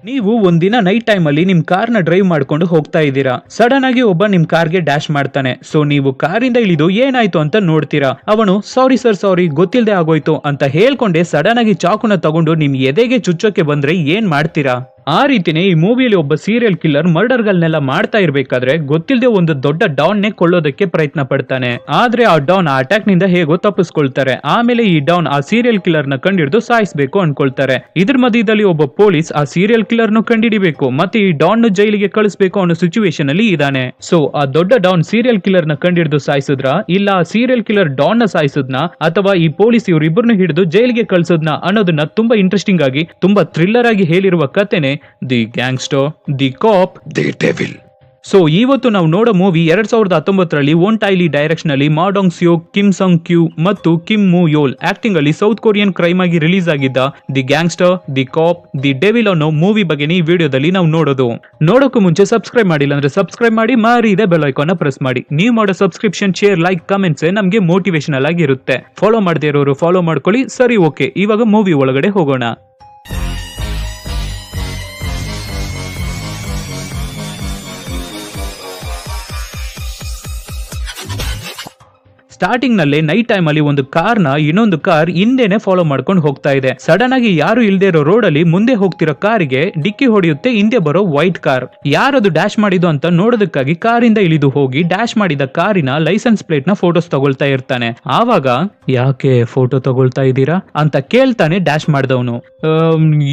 ನೀವು ಒಂದಿನ night time ಅಲ್ಲಿ ನಿಮ್ ಕಾರ್ನ ಡ್ರೈವ್ ಮಾಡ್ಕೊಂಡು ಹೋಗ್ತಾ ಇದ್ದೀರಾ. ಸಡನ್ ಆಗಿ ಒಬ್ಬ ನಿಮ್ ಕಾರ್ಗೆ ಡ್ಯಾಶ್ ಮಾಡ್ತಾನೆ. ಸೊ ನೀವು ಕಾರಿಂದ ಇಳಿದು ಏನಾಯ್ತು ಅಂತ ನೋಡ್ತೀರಾ. ಅವನು ಸಾರಿ ಸರ್ ಸಾರಿ ಗೊತ್ತಿಲ್ಲದೆ ಆಗೋಯ್ತು ಅಂತ ಹೇಳ್ಕೊಂಡೆ ಸಡನ್ ಆಗಿ ಚಾಕುನ ತಗೊಂಡು ನಿಮ್ ಎದೆಗೆ ಚುಚ್ಚೋಕೆ ಬಂದ್ರೆ ಏನ್ ಮಾಡ್ತೀರಾ? ಆ ರೀತಿನೇ ಈ ಮೂವಿಯಲ್ಲಿ ಒಬ್ಬ ಸೀರಿಯಲ್ ಕಿಲ್ಲರ್ ಮರ್ಡರ್ ಗಳನ್ನೆಲ್ಲ ಮಾಡ್ತಾ ಇರ್ಬೇಕಾದ್ರೆ ಗೊತ್ತಿಲ್ಲದೆ ಒಂದು ದೊಡ್ಡ ಡಾನ್ ನೇ ಕೊಳ್ಳೋದಕ್ಕೆ ಪ್ರಯತ್ನ ಪಡ್ತಾನೆ. ಆದ್ರೆ ಆ ಡಾನ್ ಆ ಅಟ್ಯಾಕ್ ನಿಂದ ಹೇಗೋ ತಪ್ಪಿಸ್ಕೊಳ್ತಾರೆ. ಆಮೇಲೆ ಈ ಡಾನ್ ಆ ಸೀರಿಯಲ್ ಕಿಲ್ಲರ್ ನ ಕಂಡಿಡಿದು ಸಾಯಿಸಬೇಕು ಅನ್ಕೊಳ್ತಾರೆ. ಇದ್ರ ಮಧ್ಯದಲ್ಲಿ ಒಬ್ಬ ಪೊಲೀಸ್ ಆ ಸೀರಿಯಲ್ ಕಿಲ್ಲರ್ ನು ಕಂಡಿಡಿಬೇಕು ಮತ್ತೆ ಈ ಡಾನ್ ನು ಜೈಲಿಗೆ ಕಳಿಸಬೇಕು ಅನ್ನೋ ಸಿಚುವೇಶನ್ ಅಲ್ಲಿ ಇದಾನೆ. ಸೊ ಆ ದೊಡ್ಡ ಡಾನ್ ಸೀರಿಯಲ್ ಕಿಲ್ಲರ್ ನ ಕಂಡಿಡಿದು ಸಾಯಿಸಿದ್ರ ಇಲ್ಲ ಆ ಸೀರಿಯಲ್ ಕಿಲ್ಲರ್ ಡಾನ್ ನ ಸಾಯಿಸಿದ್ನ ಅಥವಾ ಈ ಪೊಲೀಸ್ ಇವರಿಬ್ಬರನ್ನು ಹಿಡಿದು ಜೈಲಿಗೆ ಕಳಿಸೋದ್ನ ಅನ್ನೋದನ್ನ ತುಂಬಾ ಇಂಟ್ರೆಸ್ಟಿಂಗ್ ಆಗಿ ತುಂಬಾ ಥ್ರಿಲ್ಲರ್ ಆಗಿ ಹೇಳಿರುವ ಕಥೆನೆ the gangster, the cop, the devil. So ಇವತ್ತು ನಾವು ನೋಡೋ ಮೂವಿ 2019ರಲ್ಲಿ ವೋನ್ ಟೈಲಿ ಡೈರೆಕ್ಷನ್ ಅಲ್ಲಿ Ma Dong Seok, Kim Sung Kyu ಮತ್ತು ಕಿಮ್ ಮೂ ಯೋಲ್ ಆಕ್ಟಿಂಗ್ ಅಲ್ಲಿ ಸೌತ್ ಕೊರಿಯನ್ ಕ್ರೈಮ್ ಆಗಿ ರಿಲೀಸ್ ಆಗಿದ್ದ the gangster, the cop, the devil ಅನ್ನೋ ಮೂವಿ ಬಗ್ಗೆ ಈ ವಿಡಿಯೋದಲ್ಲಿ ನಾವು ನೋಡೋದು. ನೋಡೋಕ್ಕೂ ಮುಂಚೆ ಸಬ್ಸ್ಕ್ರೈಬ್ ಮಾಡಿಲ್ಲ ಅಂದ್ರೆ ಸಬ್ಸ್ಕ್ರೈಬ್ ಮಾಡಿ, ಮಾರಿದೆ ಬೆಲ್ ಐಕಾನ್ ಪ್ರೆಸ್ ಮಾಡಿ. ನೀವು ಮಾಡೋ ಸಬ್ಸ್ಕ್ರಿಪ್ಷನ್, ಶೇರ್, ಲೈಕ್, ಕಮೆಂಟ್ಸ್ ನಮಗೆ ಮೋಟಿವೇಶನಲ್ ಆಗಿರುತ್ತೆ. ಫಾಲೋ ಮಾಡದೇ ಇರೋರು ಫಾಲೋ ಮಾಡ್ಕೊಳ್ಳಿ. ಸರಿ, ಓಕೆ, ಇವಾಗ ಮೂವಿ ಒಳಗಡೆ ಹೋಗೋಣ. ಸ್ಟಾರ್ಟಿಂಗ್ ನಲ್ಲಿ ನೈಟ್ ಟೈಮ್ ಅಲ್ಲಿ ಒಂದು ಕಾರ್ ನ ಇನ್ನೊಂದು ಕಾರ್ ಹಿಂದೆನೆ ಫಾಲೋ ಮಾಡ್ಕೊಂಡು ಹೋಗ್ತಾ ಇದೆ. ಸಡನ್ ಆಗಿ ಯಾರು ಇಲ್ದೇ ಇರೋ ರೋಡ್ ಅಲ್ಲಿ ಮುಂದೆ ಹೋಗ್ತಿರೋ ಕಾರಿಗೆ ಡಿಕ್ಕಿ ಹೊಡೆಯುತ್ತೆ ಹಿಂದೆ ಬರೋ ವೈಟ್ ಕಾರ್. ಯಾರದು ಡ್ಯಾಶ್ ಮಾಡಿದ್ದು ಅಂತ ನೋಡೋದಕ್ಕಾಗಿ ಕಾರಿಂದ ಇಳಿದು ಹೋಗಿ ಡ್ಯಾಶ್ ಮಾಡಿದ ಕಾರಿನ ಲೈಸೆನ್ಸ್ ಪ್ಲೇಟ್ ನ ಫೋಟೋಸ್ ತಗೊಳ್ತಾ ಇರ್ತಾನೆ. ಆವಾಗ ಯಾಕೆ ಫೋಟೋ ತಗೊಳ್ತಾ ಇದ್ದೀರಾ ಅಂತ ಕೇಳ್ತಾನೆ ಡ್ಯಾಶ್ ಮಾಡಿದವನು.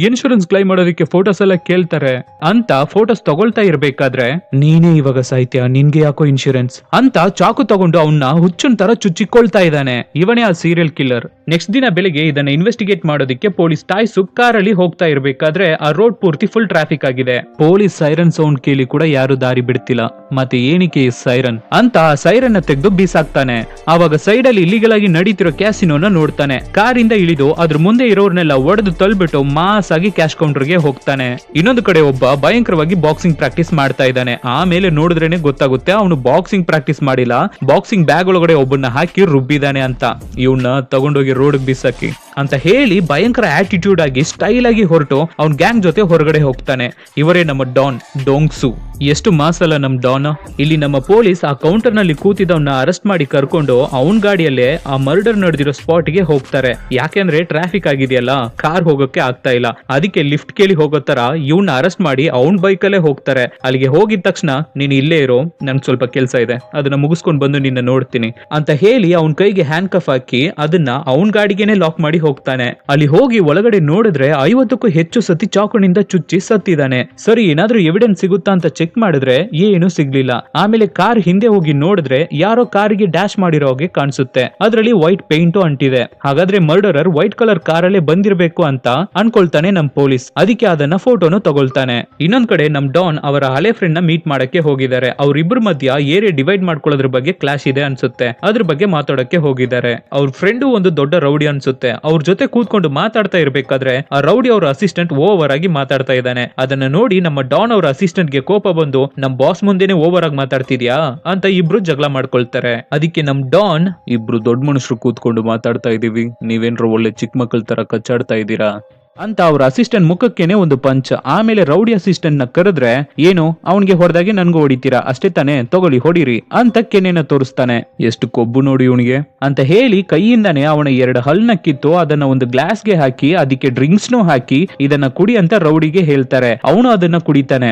ಇನ್ಶೂರೆನ್ಸ್ ಕ್ಲೈಮ್ ಮಾಡೋದಕ್ಕೆ ಫೋಟೋಸ್ ಎಲ್ಲ ಕೇಳ್ತಾರೆ ಅಂತ ಫೋಟೋಸ್ ತಗೊಳ್ತಾ ಇರ್ಬೇಕಾದ್ರೆ ನೀನೇ ಇವಾಗ ಸಾಯ್ತ್ಯಾ, ನಿನ್ಗೆ ಯಾಕೋ ಇನ್ಶೂರೆನ್ಸ್ ಅಂತ ಚಾಕು ತಗೊಂಡು ಅವನ್ನ ಹುಚ್ಚನ್ ತರ ಚುಚ್ಚಿಕೊಳ್ತಾ ಇದ್ದಾನೆ. ಇವನೇ ಆ ಸೀರಿಯಲ್ ಕಿಲ್ಲರ್. ನೆಕ್ಸ್ಟ್ ದಿನ ಬೆಳಿಗ್ಗೆ ಇದನ್ನ ಇನ್ವೆಸ್ಟಿಗೇಟ್ ಮಾಡೋದಕ್ಕೆ ಪೊಲೀಸ್ ಟಾಯ್ಸು ಕಾರಲ್ಲಿ ಹೋಗ್ತಾ ಇರ್ಬೇಕಾದ್ರೆ ಆ ರೋಡ್ ಪೂರ್ತಿ ಫುಲ್ ಟ್ರಾಫಿಕ್ ಆಗಿದೆ. ಪೊಲೀಸ್ ಸೈರನ್ ಸೌಂಡ್ ಕೇಳಿ ಕೂಡ ಯಾರು ದಾರಿ ಬಿಡ್ತಿಲ್ಲ. ಮತ್ತೆ ಏನಕ್ಕೆ ಸೈರನ್ ಅಂತ ಆ ಸೈರನ್ ತೆಗೆದು ಬೀಸಾಕ್ತಾನೆ. ಆವಾಗ ಸೈಡ್ ಅಲ್ಲಿ ಇಲ್ಲಿಗಲ್ ಆಗಿ ನಡೀತಿರೋ ಕ್ಯಾಸಿನೋನ ನೋಡ್ತಾನೆ. ಕಾರಿಂದ ಇಳಿದು ಅದ್ರ ಮುಂದೆ ಇರೋರ್ನೆಲ್ಲ ಒಡೆದು ತಳ್ಬಿಟ್ಟು ಮಾಸ್ ಆಗಿ ಕ್ಯಾಶ್ ಕೌಂಟರ್ಗೆ ಹೋಗ್ತಾನೆ. ಇನ್ನೊಂದು ಕಡೆ ಒಬ್ಬ ಭಯಂಕರವಾಗಿ ಬಾಕ್ಸಿಂಗ್ ಪ್ರಾಕ್ಟೀಸ್ ಮಾಡ್ತಾ ಇದ್ದಾನೆ. ಆಮೇಲೆ ನೋಡಿದ್ರೇನೆ ಗೊತ್ತಾಗುತ್ತೆ ಅವನು ಬಾಕ್ಸಿಂಗ್ ಪ್ರಾಕ್ಟೀಸ್ ಮಾಡಿಲ್ಲ, ಬಾಕ್ಸಿಂಗ್ ಬ್ಯಾಗ್ ಒಳಗಡೆ ಒಬ್ಬನ ಹಾಕಿ ರುಬ್ಬಿದಾನೆ ಅಂತ. ಇವನ್ನ ತಗೊಂಡೋಗಿ ರೋಡ್ ಬಿಸಾಕಿ ಅಂತ ಹೇಳಿ ಭಯಂಕರ ಆಟಿಟ್ಯೂಡ್ ಆಗಿ ಸ್ಟೈಲ್ ಆಗಿ ಹೊರಟು ಅವ್ನ್ ಗ್ಯಾಂಗ್ ಜೊತೆ ಹೊರಗಡೆ ಹೋಗ್ತಾನೆ. ಇವರೇ ನಮ್ಮ ಡಾನ್, ಡೋಂಗ್ಸು. ಎಷ್ಟು ಮಾಸಲ್ಲ ನಮ್ ಡಾನ್. ಇಲ್ಲಿ ನಮ್ಮ ಪೊಲೀಸ್ ಆ ಕೌಂಟರ್ ನಲ್ಲಿ ಕೂತಿದ್ದವನ್ನ ಅರೆಸ್ಟ್ ಮಾಡಿ ಕರ್ಕೊಂಡು ಅವನ್ ಗಾಡಿಯಲ್ಲೇ ಆ ಮರ್ಡರ್ ನಡೆದಿರೋ ಸ್ಪಾಟ್ ಗೆ ಹೋಗ್ತಾರೆ. ಯಾಕೆಂದ್ರೆ ಟ್ರಾಫಿಕ್ ಆಗಿದೆಯಲ್ಲ, ಕಾರ್ ಹೋಗೋಕೆ ಆಗ್ತಾ ಇಲ್ಲ. ಅದಕ್ಕೆ ಲಿಫ್ಟ್ ಕೇಳಿ ಹೋಗೋ ತರ ಇವನ್ನ ಅರೆಸ್ಟ್ ಮಾಡಿ ಅವನ್ ಬೈಕ್ ಅಲ್ಲೇ ಹೋಗ್ತಾರೆ. ಅಲ್ಲಿಗೆ ಹೋಗಿದ ತಕ್ಷಣ ನೀನ್ ಇಲ್ಲೇ ಇರೋ, ನನ್ಗೆ ಸ್ವಲ್ಪ ಕೆಲಸ ಇದೆ, ಅದನ್ನ ಮುಗಿಸ್ಕೊಂಡ್ ಬಂದು ನಿನ್ನ ನೋಡ್ತೀನಿ ಅಂತ ಹೇಳಿ ಅವನ್ ಕೈಗೆ ಹ್ಯಾಂಡ್ ಕಫ್ ಹಾಕಿ ಅದನ್ನ ಅವನ್ ಗಾಡಿಗೆನೆ ಲಾಕ್ ಮಾಡಿ ಹೋಗ್ತಾನೆ. ಅಲ್ಲಿ ಹೋಗಿ ಒಳಗಡೆ ನೋಡಿದ್ರೆ 50ಕ್ಕೂ ಹೆಚ್ಚು ಸತಿ ಚಾಕುನಿಂದ ಚುಚ್ಚಿ ಸತ್ತಿದ್ದಾನೆ. ಸರಿ, ಏನಾದ್ರೂ ಎವಿಡೆನ್ಸ್ ಸಿಗುತ್ತಾ ಅಂತ ಚೆಕ್ ಮಾಡಿದ್ರೆ ಏನು ಸಿಗ್ಲಿಲ್ಲ. ಆಮೇಲೆ ಕಾರ್ ಹಿಂದೆ ಹೋಗಿ ನೋಡಿದ್ರೆ ಯಾರೋ ಕಾರಿಗೆ ಡ್ಯಾಶ್ ಮಾಡಿರೋ ಹಾಗೆ ಕಾಣಿಸುತ್ತೆ. ಅದರಲ್ಲಿ ವೈಟ್ ಪೇಂಟ್ ಅಂಟಿದೆ. ಹಾಗಾದ್ರೆ ಮರ್ಡರರ್ ವೈಟ್ ಕಲರ್ ಕಾರಲ್ಲೇ ಬಂದಿರಬೇಕು ಅಂತ ಅನ್ಕೊಳ್ತಾನೆ ನಮ್ ಪೊಲೀಸ್. ಅದಕ್ಕೆ ಅದನ್ನ ಫೋಟೋನು ತಗೊಳ್ತಾನೆ. ಇನ್ನೊಂದ್ ಕಡೆ ನಮ್ ಡಾನ್ ಅವರ ಹಳೆ ಫ್ರೆಂಡ್ ನ ಮೀಟ್ ಮಾಡಕ್ಕೆ ಹೋಗಿದ್ದಾರೆ. ಅವ್ರಿಬ್ರ ಮಧ್ಯ ಏರಿಯಾ ಡಿವೈಡ್ ಮಾಡ್ಕೊಳ್ಳೋದ್ರ ಬಗ್ಗೆ ಕ್ಲಾಶ್ ಇದೆ ಅನ್ಸುತ್ತೆ. ಅದ್ರ ಬಗ್ಗೆ ಮಾತಾಡಕ್ಕೆ ಹೋಗಿದ್ದಾರೆ. ಅವ್ರ ಫ್ರೆಂಡು ಒಂದು ದೊಡ್ಡ ರೌಡಿ ಅನ್ಸುತ್ತೆ. ಅವ್ರ ಜೊತೆ ಕೂತ್ಕೊಂಡು ಮಾತಾಡ್ತಾ ಇರ್ಬೇಕಾದ್ರೆ ಆ ರೌಡಿ ಅವರ ಅಸಿಸ್ಟೆಂಟ್ ಓವರ್ ಆಗಿ ಮಾತಾಡ್ತಾ ಇದ್ದಾನೆ. ಅದನ್ನ ನೋಡಿ ನಮ್ಮ ಡಾನ್ ಅವರ ಅಸಿಸ್ಟೆಂಟ್ ಗೆ ಕೋಪ ಬಂದು ನಮ್ ಬಾಸ್ ಮುಂದೆನೆ ಓವರ್ ಆಗಿ ಮಾತಾಡ್ತಿದ್ಯಾ ಅಂತ ಇಬ್ರು ಜಗಳ ಮಾಡ್ಕೊಳ್ತಾರೆ. ಅದಕ್ಕೆ ನಮ್ ಡಾನ್, ಇಬ್ರು ದೊಡ್ಡ ಮನುಷ್ಯರು ಕೂತ್ಕೊಂಡು ಮಾತಾಡ್ತಾ ಇದೀವಿ, ನೀವೇನ್ರ ಒಳ್ಳೆ ಚಿಕ್ಕ ಮಕ್ಕಳ ತರ ಕಚ್ಚಾಡ್ತಾ ಇದ್ದೀರಾ ಅಂತ ಅವ್ರ ಅಸಿಸ್ಟೆಂಟ್ ಮುಖಕ್ಕೇನೆ ಒಂದು ಪಂಚ್. ಆಮೇಲೆ ರೌಡಿ ಅಸಿಸ್ಟೆಂಟ್ ನ ಕರೆದ್ರೆ, ಏನು ಅವನ್ಗೆ ಹೊಡೆದಾಗೆ ನನ್ಗೂ ಹೊಡಿತೀರಾ ಅಷ್ಟೇ ತಾನೆ, ತಗೊಳ್ಳಿ ಹೊಡಿರಿ ಅಂತ ಕೆನೆನ ತೋರಿಸ್ತಾನೆ. ಎಷ್ಟು ಕೊಬ್ಬು ನೋಡಿ ಇವನಿಗೆ ಅಂತ ಹೇಳಿ ಕೈಯಿಂದಾನೆ ಅವನ 2 ಹಲ್ನ ಕಿತ್ತು ಅದನ್ನ ಒಂದು ಗ್ಲಾಸ್ ಗೆ ಹಾಕಿ ಅದಕ್ಕೆ ಡ್ರಿಂಕ್ಸ್ ನು ಹಾಕಿ ಇದನ್ನ ಕುಡಿ ಅಂತ ರೌಡಿಗೆ ಹೇಳ್ತಾರೆ. ಅವನು ಅದನ್ನ ಕುಡಿತಾನೆ.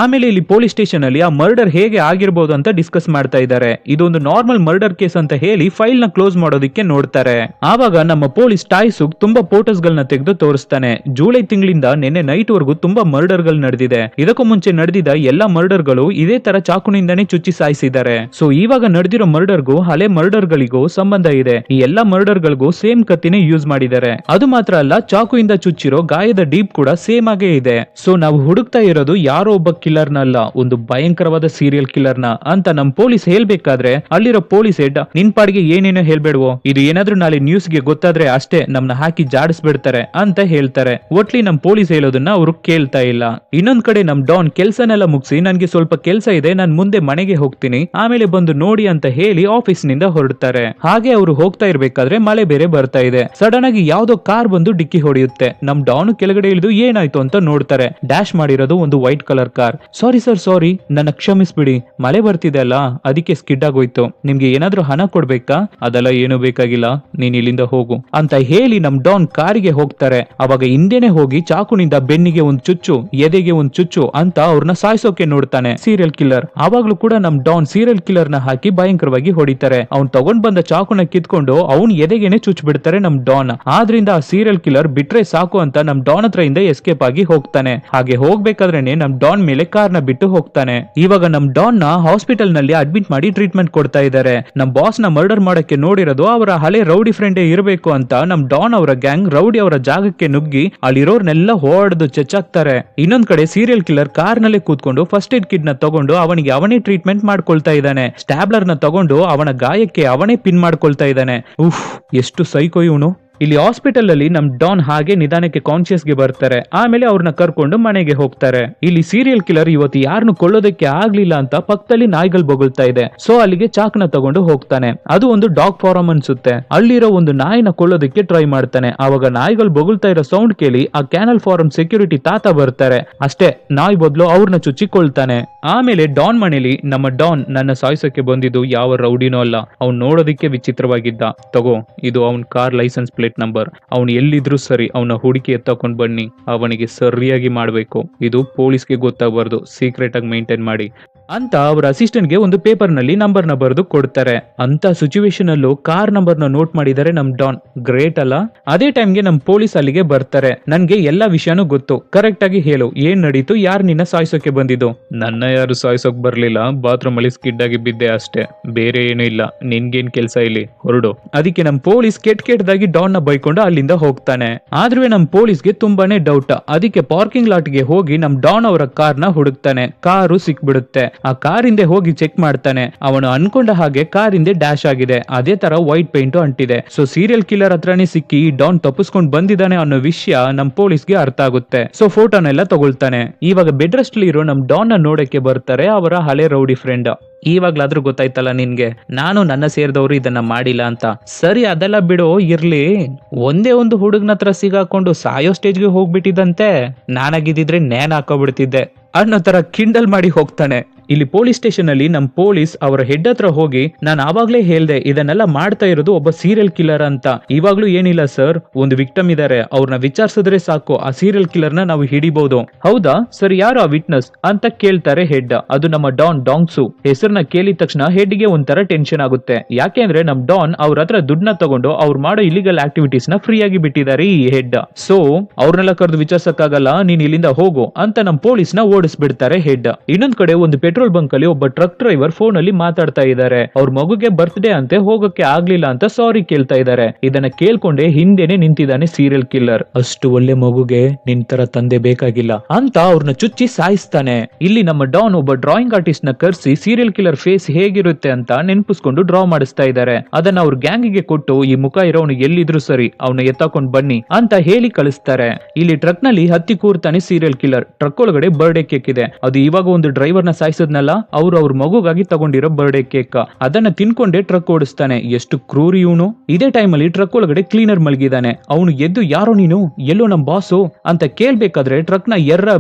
ಆಮೇಲೆ ಇಲ್ಲಿ ಪೊಲೀಸ್ ಸ್ಟೇಷನ್ ಅಲ್ಲಿ ಆ ಮರ್ಡರ್ ಹೇಗೆ ಆಗಿರ್ಬೋದು ಅಂತ ಡಿಸ್ಕಸ್ ಮಾಡ್ತಾ ಇದ್ದಾರೆ. ಇದೊಂದು ನಾರ್ಮಲ್ ಮರ್ಡರ್ ಕೇಸ್ ಅಂತ ಹೇಳಿ ಫೈಲ್ ನ ಕ್ಲೋಸ್ ಮಾಡೋದಕ್ಕೆ ನೋಡ್ತಾರೆ. ಆವಾಗ ನಮ್ಮ ಪೊಲೀಸ್ ಟಾಯ್ಸು ತುಂಬಾ ಫೋಟೋಸ್ ಗಳನ್ನ ತೆಗೆದು ತೋರಿಸ್ತಾನೆ. ಜುಲೈ ತಿಂಗಳಿಂದ ನಿನ್ನೆ ನೈಟ್ ವರೆಗೂ ತುಂಬಾ ಮರ್ಡರ್ ಗಳು ನಡೆದಿದೆ. ಇದಕ್ಕೂ ಮುಂಚೆ ನಡೆದಿದ್ದ ಎಲ್ಲಾ ಮರ್ಡರ್ ಗಳು ಇದೇ ತರ ಚಾಕುನಿಂದಾನೇ ಚುಚ್ಚಿ ಸಾಯಿಸಿದ್ದಾರೆ. ಸೊ ಇವಾಗ ನಡೆದಿರೋ ಮರ್ಡರ್ಗೂ ಹಳೆ ಮರ್ಡರ್ ಗಳಿಗೂ ಸಂಬಂಧ ಇದೆ. ಈ ಎಲ್ಲಾ ಮರ್ಡರ್ ಗಳಿಗೂ ಸೇಮ್ ಕತ್ತಿನೇ ಯೂಸ್ ಮಾಡಿದ್ದಾರೆ. ಅದು ಮಾತ್ರ ಅಲ್ಲ, ಚಾಕುಯಿಂದ ಚುಚ್ಚಿರೋ ಗಾಯದ ಡೀಪ್ ಕೂಡ ಸೇಮ್ ಆಗೇ ಇದೆ. ಸೊ ನಾವು ಹುಡುಕ್ತಾ ಇರೋದು ಯಾರೋ ಒಬ್ಬ ಕಿಲ್ಲರ್ ನ ಅಲ್ಲ, ಒಂದು ಭಯಂಕರವಾದ ಸೀರಿಯಲ್ ಕಿಲ್ಲರ್ ನ ಅಂತ ನಮ್ ಪೊಲೀಸ್ ಹೇಳ್ಬೇಕಾದ್ರೆ ಅಲ್ಲಿರೋ ಪೊಲೀಸ್ ಹೆಡ್, ನಿನ್ ಪಾಡಿಗೆ ಏನೇನೋ ಹೇಳ್ಬೇಡ್ವೋ, ಇದು ಏನಾದ್ರೂ ನಾಳೆ ನ್ಯೂಸ್ ಗೆ ಗೊತ್ತಾದ್ರೆ ಅಷ್ಟೇ ನಮ್ನ ಹಾಕಿ ಜಾಡಿಸ್ಬಿಡ್ತಾರೆ ಅಂತ ಹೇಳ್ತಾರೆ. ಒಟ್ಲಿ ನಮ್ ಪೊಲೀಸ್ ಹೇಳೋದನ್ನ ಅವರು ಕೇಳ್ತಾ ಇಲ್ಲ. ಇನ್ನೊಂದ್ ಕಡೆ ನಮ್ ಡಾನ್ ಕೆಲ್ಸನೆಲ್ಲ ಮುಗಿಸಿ ನನ್ಗೆ ಸ್ವಲ್ಪ ಕೆಲ್ಸ ಇದೆ, ನಾನ್ ಮುಂದೆ ಮನೆಗೆ ಹೋಗ್ತೀನಿ, ಆಮೇಲೆ ಬಂದು ನೋಡಿ ಅಂತ ಹೇಳಿ ಆಫೀಸ್ ನಿಂದ ಹೊರಡ್ತಾರೆ. ಹಾಗೆ ಅವರು ಹೋಗ್ತಾ ಇರ್ಬೇಕಾದ್ರೆ ಮಳೆ ಬೇರೆ ಬರ್ತಾ ಇದೆ. ಸಡನ್ ಆಗಿ ಯಾವ್ದೋ ಕಾರ್ ಬಂದು ಡಿಕ್ಕಿ ಹೊಡೆಯುತ್ತೆ. ನಮ್ ಡಾನ್ ಕೆಳಗಡೆ ಇಳಿದು ಏನಾಯ್ತು ಅಂತ ನೋಡ್ತಾರೆ. ಡ್ಯಾಶ್ ಮಾಡಿರೋದು ಒಂದು white colour car. Sorry sir, sorry, ನನ್ನ ಕ್ಷಮಿಸ್ಬಿಡಿ, ಮಳೆ ಬರ್ತಿದೆ ಅಲ್ಲ ಅದಕ್ಕೆ ಸ್ಕಿಡ್ ಆಗೋಯ್ತು, ನಿಮ್ಗೆ ಏನಾದ್ರೂ ಹಣ ಕೊಡ್ಬೇಕಾ? ಅದೆಲ್ಲ ಏನು ಬೇಕಾಗಿಲ್ಲ, ನೀನ್ ಇಲ್ಲಿಂದ ಹೋಗು ಅಂತ ಹೇಳಿ ನಮ್ ಡಾನ್ ಕಾರಿಗೆ ಹೋಗ್ತಾರೆ. ಅವಾಗ ಹಿಂದೆನೆ ಹೋಗಿ ಚಾಕುನಿಂದ ಬೆನ್ನಿಗೆ ಒಂದ್ ಚುಚ್ಚು, ಎದೆಗೆ ಒಂದ್ ಚುಚ್ಚು ಅಂತ ಅವ್ರನ್ನ ಸಾಯಿಸೋಕೆ ನೋಡ್ತಾನೆ ಸೀರಿಯಲ್ ಕಿಲ್ಲರ್. ಆವಾಗ್ಲೂ ಕೂಡ ನಮ್ ಡಾನ್ ಸೀರಿಯಲ್ ಕಿಲ್ಲರ್ ನ ಹಾಕಿ ಭಯಂಕರವಾಗಿ ಹೊಡಿತಾರೆ. ಅವ್ನ್ ತಗೊಂಡ್ ಬಂದ ಚಾಕುನ ಕಿತ್ಕೊಂಡು ಅವ್ನ್ ಎದೆಗೆನೆ ಚುಚ್ ಬಿಡ್ತಾರೆ ನಮ್ ಡಾನ್. ಆದ್ರಿಂದ ಆ ಸೀರಿಯಲ್ ಕಿಲ್ಲರ್ ಬಿಟ್ರೆ ಸಾಕು ಅಂತ ನಮ್ ಡಾನ್ ಹತ್ರ ಇಂದ ಎಸ್ಕೇಪ್ ಆಗಿ ಹೋಗ್ತಾನೆ. ಹಾಗೆ ಹೋಗ್ಬೇಕಾದ್ರೇನೆ ನಮ್ ಡಾನ್ ಮೇಲೆ ಕಾರ್ನ ಬಿಟ್ಟು ಹೋಗ್ತಾನೆ. ಇವಾಗ ನಮ್ ಡಾನ್ ನ ಹಾಸ್ಪಿಟಲ್ ನಲ್ಲಿ ಅಡ್ಮಿಟ್ ಮಾಡಿ ಟ್ರೀಟ್ಮೆಂಟ್ ಕೊಡ್ತಾ ಇದ್ದಾರೆ. ನಮ್ ಬಾಸ್ ನ ಮರ್ಡರ್ ಮಾಡಕ್ಕೆ ನೋಡಿರೋದು ಅವರ ಹಳೆ ರೌಡಿ ಫ್ರೆಂಡೇ ಇರಬೇಕು ಅಂತ ನಮ್ ಡಾನ್ ಅವರ ಗ್ಯಾಂಗ್ ರೌಡಿ ಅವರ ಜಾಗಕ್ಕೆ ನುಗ್ಗಿ ಅಲ್ಲಿರೋರ್ನೆಲ್ಲ ಹೊಡೆದು ಚೆಚ್ಚಾಕ್ತಾರೆ. ಇನ್ನೊಂದ್ ಕಡೆ ಸೀರಿಯಲ್ ಕಿಲ್ಲರ್ ಕಾರ್ ನಲ್ಲೇ ಕೂತ್ಕೊಂಡು ಫಸ್ಟ್ ಏಡ್ ಕಿಟ್ ನ ತಗೊಂಡು ಅವನಿಗೆ ಅವನೇ ಟ್ರೀಟ್ಮೆಂಟ್ ಮಾಡ್ಕೊಳ್ತಾ ಇದ್ದಾನೆ. ಸ್ಟ್ಯಾಬ್ಲರ್ ನ ತಗೊಂಡು ಅವನ ಗಾಯಕ್ಕೆ ಅವನೇ ಪಿನ್ ಮಾಡ್ಕೊಳ್ತಾ ಇದ್ದಾನೆ. ಉಫ್, ಎಷ್ಟು ಸೈಕೋ ಇವನು. ಇಲ್ಲಿ ಹಾಸ್ಪಿಟಲ್ ಅಲ್ಲಿ ನಮ್ ಡಾನ್ ಹಾಗೆ ನಿಧಾನಕ್ಕೆ ಕಾನ್ಶಿಯಸ್ ಗೆ ಬರ್ತಾರೆ. ಆಮೇಲೆ ಅವ್ರನ್ನ ಕರ್ಕೊಂಡು ಮನೆಗೆ ಹೋಗ್ತಾರೆ. ಇಲ್ಲಿ ಸೀರಿಯಲ್ ಕಿಲ್ಲರ್ ಇವತ್ತು ಯಾರನ್ನು ಕೊಳ್ಳೋದಕ್ಕೆ ಆಗ್ಲಿಲ್ಲ ಅಂತ ಪಕ್ಕದಲ್ಲಿ ನಾಯಿಗಳು ಬೊಗಳ್ತಾ ಇದೆ. ಸೊ ಅಲ್ಲಿಗೆ ಚಾಕ್ನ ತಗೊಂಡು ಹೋಗ್ತಾನೆ. ಅದು ಒಂದು ಡಾಗ್ ಫಾರಂ ಅನ್ಸುತ್ತೆ. ಅಲ್ಲಿರೋ ಒಂದು ನಾಯಿನ ಕೊಳ್ಳೋದಕ್ಕೆ ಟ್ರೈ ಮಾಡ್ತಾನೆ. ಆವಾಗ ನಾಯಿಗಳು ಬೊಗಳ್ತಾ ಇರೋ ಸೌಂಡ್ ಕೇಳಿ ಆ ಕ್ಯಾನಲ್ ಫಾರಂ ಸೆಕ್ಯೂರಿಟಿ ತಾತ ಬರ್ತಾರೆ. ಅಷ್ಟೇ, ನಾಯಿ ಬದಲು ಅವ್ರನ್ನ ಚುಚ್ಚಿಕೊಳ್ತಾನೆ. ಆಮೇಲೆ ಡಾನ್ ಮನೇಲಿ ನಮ್ಮ ಡಾನ್ ನನ್ನ ಸಾಯಿಸೋಕೆ ಬಂದಿದ್ದು ಯಾವ ರೌಡಿನೋ ಅಲ್ಲ, ಅವ್ನು ನೋಡೋದಿಕ್ಕೆ ವಿಚಿತ್ರವಾಗಿದ್ದ. ತಗೋ, ಇದು ಅವನ್ ಕಾರ್ ಲೈಸೆನ್ಸ್ ಪ್ಲೇಟ್ ನಂಬರ್. ಅವನು ಎಲ್ಲಿದ್ರು ಸರಿ ಅವನ ಹುಡುಕಿ ಎತ್ತಕೊಂಡ್ ಬನ್ನಿ, ಅವನಿಗೆ ಸರಿಯಾಗಿ ಮಾಡ್ಬೇಕು, ಇದು ಪೊಲೀಸ್ಗೆ ಗೊತ್ತಾಗಬಾರ್ದು, ಸೀಕ್ರೆಟ್ ಆಗಿ ಮೇಂಟೈನ್ ಮಾಡಿ ಅಂತ ಅವ್ರ ಅಸಿಸ್ಟೆಂಟ್ ಗೆ ಒಂದು ಪೇಪರ್ ನಲ್ಲಿ ನಂಬರ್ ನ ಬರೆದು ಕೊಡ್ತಾರೆ. ಅಂತ ಸಿಚುವೇಶನ್ ಅಲ್ಲೂ ಕಾರ್ ನಂಬರ್ ನ ನೋಟ್ ಮಾಡಿದ್ದಾರೆ ನಮ್ ಡಾನ್. ಗ್ರೇಟ್ ಅಲ್ಲ? ಅದೇ ಟೈಮ್ಗೆ ನಮ್ ಪೊಲೀಸ್ ಅಲ್ಲಿಗೆ ಬರ್ತಾರೆ. ನನ್ಗೆ ಎಲ್ಲಾ ವಿಷಯನೂ ಗೊತ್ತು, ಕರೆಕ್ಟ್ ಆಗಿ ಹೇಳು, ಏನ್ ನಡೀತು, ಯಾರು ನಿನ್ನ ಸಾಯಿಸೋಕೆ ಬಂದಿದ್ದು? ನನ್ನ ಯಾರು ಸಾಯಿಸೋಕ್ ಬರ್ಲಿಲ್ಲ, ಬಾತ್ರೂಮ್ ಅಲ್ಲಿ ಸ್ಕಿಡ್ ಆಗಿ ಬಿದ್ದೆ ಅಷ್ಟೇ, ಬೇರೆ ಏನು ಇಲ್ಲ, ನಿನ್ಗೇನ್ ಕೆಲ್ಸ ಇಲ್ಲಿ, ಹೊರಡು. ಅದಕ್ಕೆ ನಮ್ ಪೊಲೀಸ್ ಕೆಟ್ಟದಾಗಿ ಡಾನ್ ನ ಬೈಕೊಂಡು ಅಲ್ಲಿಂದ ಹೋಗ್ತಾನೆ. ಆದ್ರೆ ನಮ್ ಪೊಲೀಸ್ಗೆ ತುಂಬಾನೇ ಡೌಟ್. ಅದಕ್ಕೆ ಪಾರ್ಕಿಂಗ್ ಲಾಟ್ ಗೆ ಹೋಗಿ ನಮ್ ಡಾನ್ ಅವರ ಕಾರ್ ನ ಹುಡುಕ್ತಾನೆ. ಕಾರು ಸಿಕ್ಬಿಡುತ್ತೆ. ಆ ಕಾರ್ ಹಿಂದೆ ಹೋಗಿ ಚೆಕ್ ಮಾಡ್ತಾನೆ. ಅವನು ಅನ್ಕೊಂಡ ಹಾಗೆ ಕಾರ್ ಹಿಂದೆ ಡ್ಯಾಶ್ ಆಗಿದೆ, ಅದೇ ತರ ವೈಟ್ ಪೇಂಟ್ ಅಂಟಿದೆ. ಸೊ ಸೀರಿಯಲ್ ಕಿಲ್ಲರ್ ಹತ್ರನೇ ಸಿಕ್ಕಿ ಡಾನ್ ತಪ್ಪಿಸ್ಕೊಂಡ್ ಬಂದಿದ್ದಾನೆ ಅನ್ನೋ ವಿಷಯ ನಮ್ ಪೊಲೀಸ್ಗೆ ಅರ್ಥ ಆಗುತ್ತೆ. ಸೊ ಫೋಟೋನೆಲ್ಲ ತಗೊಳ್ತಾನೆ. ಇವಾಗ ಬೆಡ್ ರೆಸ್ಟ್ ಇರೋ ನಮ್ ಡಾನ್ ನ ನೋಡಕ್ಕೆ ಬರ್ತಾರೆ ಅವರ ಹಳೆ ರೌಡಿ ಫ್ರೆಂಡ್. ಇವಾಗ್ಲಾದ್ರೂ ಗೊತ್ತಾಯ್ತಲ್ಲ ನಿನ್ಗೆ, ನಾನು ನನ್ನ ಸೇರಿದವರು ಇದನ್ನ ಮಾಡಿಲ್ಲ ಅಂತ. ಸರಿ, ಅದೆಲ್ಲ ಬಿಡು, ಇರ್ಲಿ. ಒಂದೇ ಒಂದು ಹುಡುಗನ ಹತ್ರ ಸಿಗಾಕೊಂಡು ಸಾಯೋ ಸ್ಟೇಜ್ಗೆ ಹೋಗ್ಬಿಟ್ಟಿದಂತೆ, ನಾನಾಗಿದ್ದಿದ್ರೆ ನೇಣ್ ಹಾಕೋಬಿಡ್ತಿದ್ದೆ ಅನ್ನೋ ತರ ಕಿಂಡಲ್ ಮಾಡಿ ಹೋಗ್ತಾನೆ. ಇಲ್ಲಿ ಪೊಲೀಸ್ ಸ್ಟೇಷನ್ ಅಲ್ಲಿ ನಮ್ ಪೊಲೀಸ್ ಅವರ ಹೆಡ್ ಹತ್ರ ಹೋಗಿ, ನಾನು ಆವಾಗ್ಲೇ ಹೇಳ್ದೆ ಇದನ್ನೆಲ್ಲ ಮಾಡ್ತಾ ಇರೋದು ಒಬ್ಬ ಸೀರಿಯಲ್ ಕಿಲ್ಲರ್ ಅಂತ. ಇವಾಗ್ಲೂ ಏನಿಲ್ಲ ಸರ್, ಒಂದು ವಿಕ್ಟಮ್ ಇದಾರೆ, ಅವ್ರನ್ನ ವಿಚಾರಿಸಿದ್ರೆ ಸಾಕು, ಆ ಸೀರಿಯಲ್ ಕಿಲ್ಲರ್ ನ ನಾವು ಹಿಡಿಬಹುದು. ಹೌದಾ ಸರ್, ಯಾರು ಆ ವಿಟ್ನೆಸ್ ಅಂತ ಕೇಳ್ತಾರೆ ಹೆಡ್. ಅದು ನಮ್ಮ ಡಾನ್ ಡಾಂಗ್ಸು. ಹೆಸರನ್ನ ಕೇಳಿದ ತಕ್ಷಣ ಹೆಡ್ ಗೆ ಒಂಥರ ಟೆನ್ಷನ್ ಆಗುತ್ತೆ. ಯಾಕೆಂದ್ರೆ ನಮ್ ಡಾನ್ ಅವ್ರ ಹತ್ರ ದುಡ್ಡನ್ನ ತಗೊಂಡು ಅವ್ರು ಮಾಡೋ ಇಲಿಗಲ್ ಆಕ್ಟಿವಿಟೀಸ್ ನ ಫ್ರೀ ಆಗಿ ಬಿಟ್ಟಿದ್ದಾರೆ ಈ ಹೆಡ್. ಸೊ ಅವ್ರನ್ನೆಲ್ಲ ಕರೆದು ವಿಚಾರಿಸಕ್ಕಾಗಲ್ಲ, ನೀನ್ ಇಲ್ಲಿಂದ ಹೋಗು ಅಂತ ನಮ್ ಪೊಲೀಸ್ ನ ಓಡಿಸ್ಬಿಡ್ತಾರೆ ಹೆಡ್. ಇನ್ನೊಂದ್ ಕಡೆ ಒಂದು ಪೆಟ್ರೋಲ್ ಬಂಕ್ ಅಲ್ಲಿ ಒಬ್ಬ ಟ್ರಕ್ ಡ್ರೈವರ್ ಫೋನ್ ಅಲ್ಲಿ ಮಾತಾಡ್ತಾ ಇದ್ದಾರೆ. ಅವ್ರ ಮಗುಗೆ ಬರ್ತ್ಡೇ ಅಂತೆ, ಹೋಗಕ್ಕೆ ಆಗ್ಲಿಲ್ಲ ಅಂತ ಸಾರಿ ಕೇಳ್ತಾ ಇದ್ದಾರೆ. ಇದನ್ನ ಕೇಳ್ಕೊಂಡೆ ಹಿಂದೆನೆ ನಿಂತಿದ್ದಾನೆ ಸೀರಿಯಲ್ ಕಿಲ್ಲರ್. ಅಷ್ಟು ಒಳ್ಳೆ ಮಗುಗೆ ನಿನ್ ತರ ತಂದೆ ಬೇಕಾಗಿಲ್ಲ ಅಂತ ಅವ್ರನ್ನ ಚುಚ್ಚಿ ಸಾಯಿಸ್ತಾನೆ. ಇಲ್ಲಿ ನಮ್ಮ ಡಾನ್ ಒಬ್ಬ ಡ್ರಾಯಿಂಗ್ ಆರ್ಟಿಸ್ಟ್ ನ ಕರ್ಸಿ ಸೀರಿಯಲ್ ಕಿಲ್ಲರ್ ಫೇಸ್ ಹೇಗಿರುತ್ತೆ ಅಂತ ನೆನಪಿಸ್ಕೊಂಡು ಡ್ರಾ ಮಾಡಿಸ್ತಾ ಇದ್ದಾರೆ. ಅದನ್ನ ಅವ್ರ ಗ್ಯಾಂಗಿಗೆ ಕೊಟ್ಟು, ಈ ಮುಖ ಇರೋನು ಎಲ್ಲಿದ್ರು ಸರಿ ಅವನ್ನ ಎತ್ತಾಕೊಂಡ್ ಬನ್ನಿ ಅಂತ ಹೇಳಿ ಕಳಿಸ್ತಾರೆ. ಇಲ್ಲಿ ಟ್ರಕ್ ನಲ್ಲಿ ಹತ್ತಿ ಕೂರ್ತಾನೆ ಸೀರಿಯಲ್ ಕಿಲ್ಲರ್. ಟ್ರಕ್ ಒಳಗಡೆ ಬರ್ಡೇ ಕೇಕ್ ಇದೆ. ಅದು ಇವಾಗ ಒಂದು ಡ್ರೈವರ್ ನ ಸಾಯಿಸದ್ನಲ್ಲ, ಅವ್ರ ಮಗುಗಾಗಿ ತಗೊಂಡಿರೋ ಬರ್ಡೇ ಕೇಕ್. ಅದನ್ನ ತಿನ್ಕೊಂಡೆ ಟ್ರಕ್ ಓಡಿಸ್ತಾನೆ. ಎಷ್ಟು ಕ್ರೂರಿ ಇವನು. ಇದೇ ಟೈಮ್ ಅಲ್ಲಿ ಟ್ರಕ್ ಒಳಗಡೆ ಕ್ಲೀನರ್ ಮಲಗಿದಾನೆ. ಅವನು ಎದ್ದು, ಯಾರೋ ನೀನು, ಎಲ್ಲೋ ನಮ್ ಬಾಸು ಅಂತ ಕೇಳ್ಬೇಕಾದ್ರೆ ಟ್ರಕ್ ನ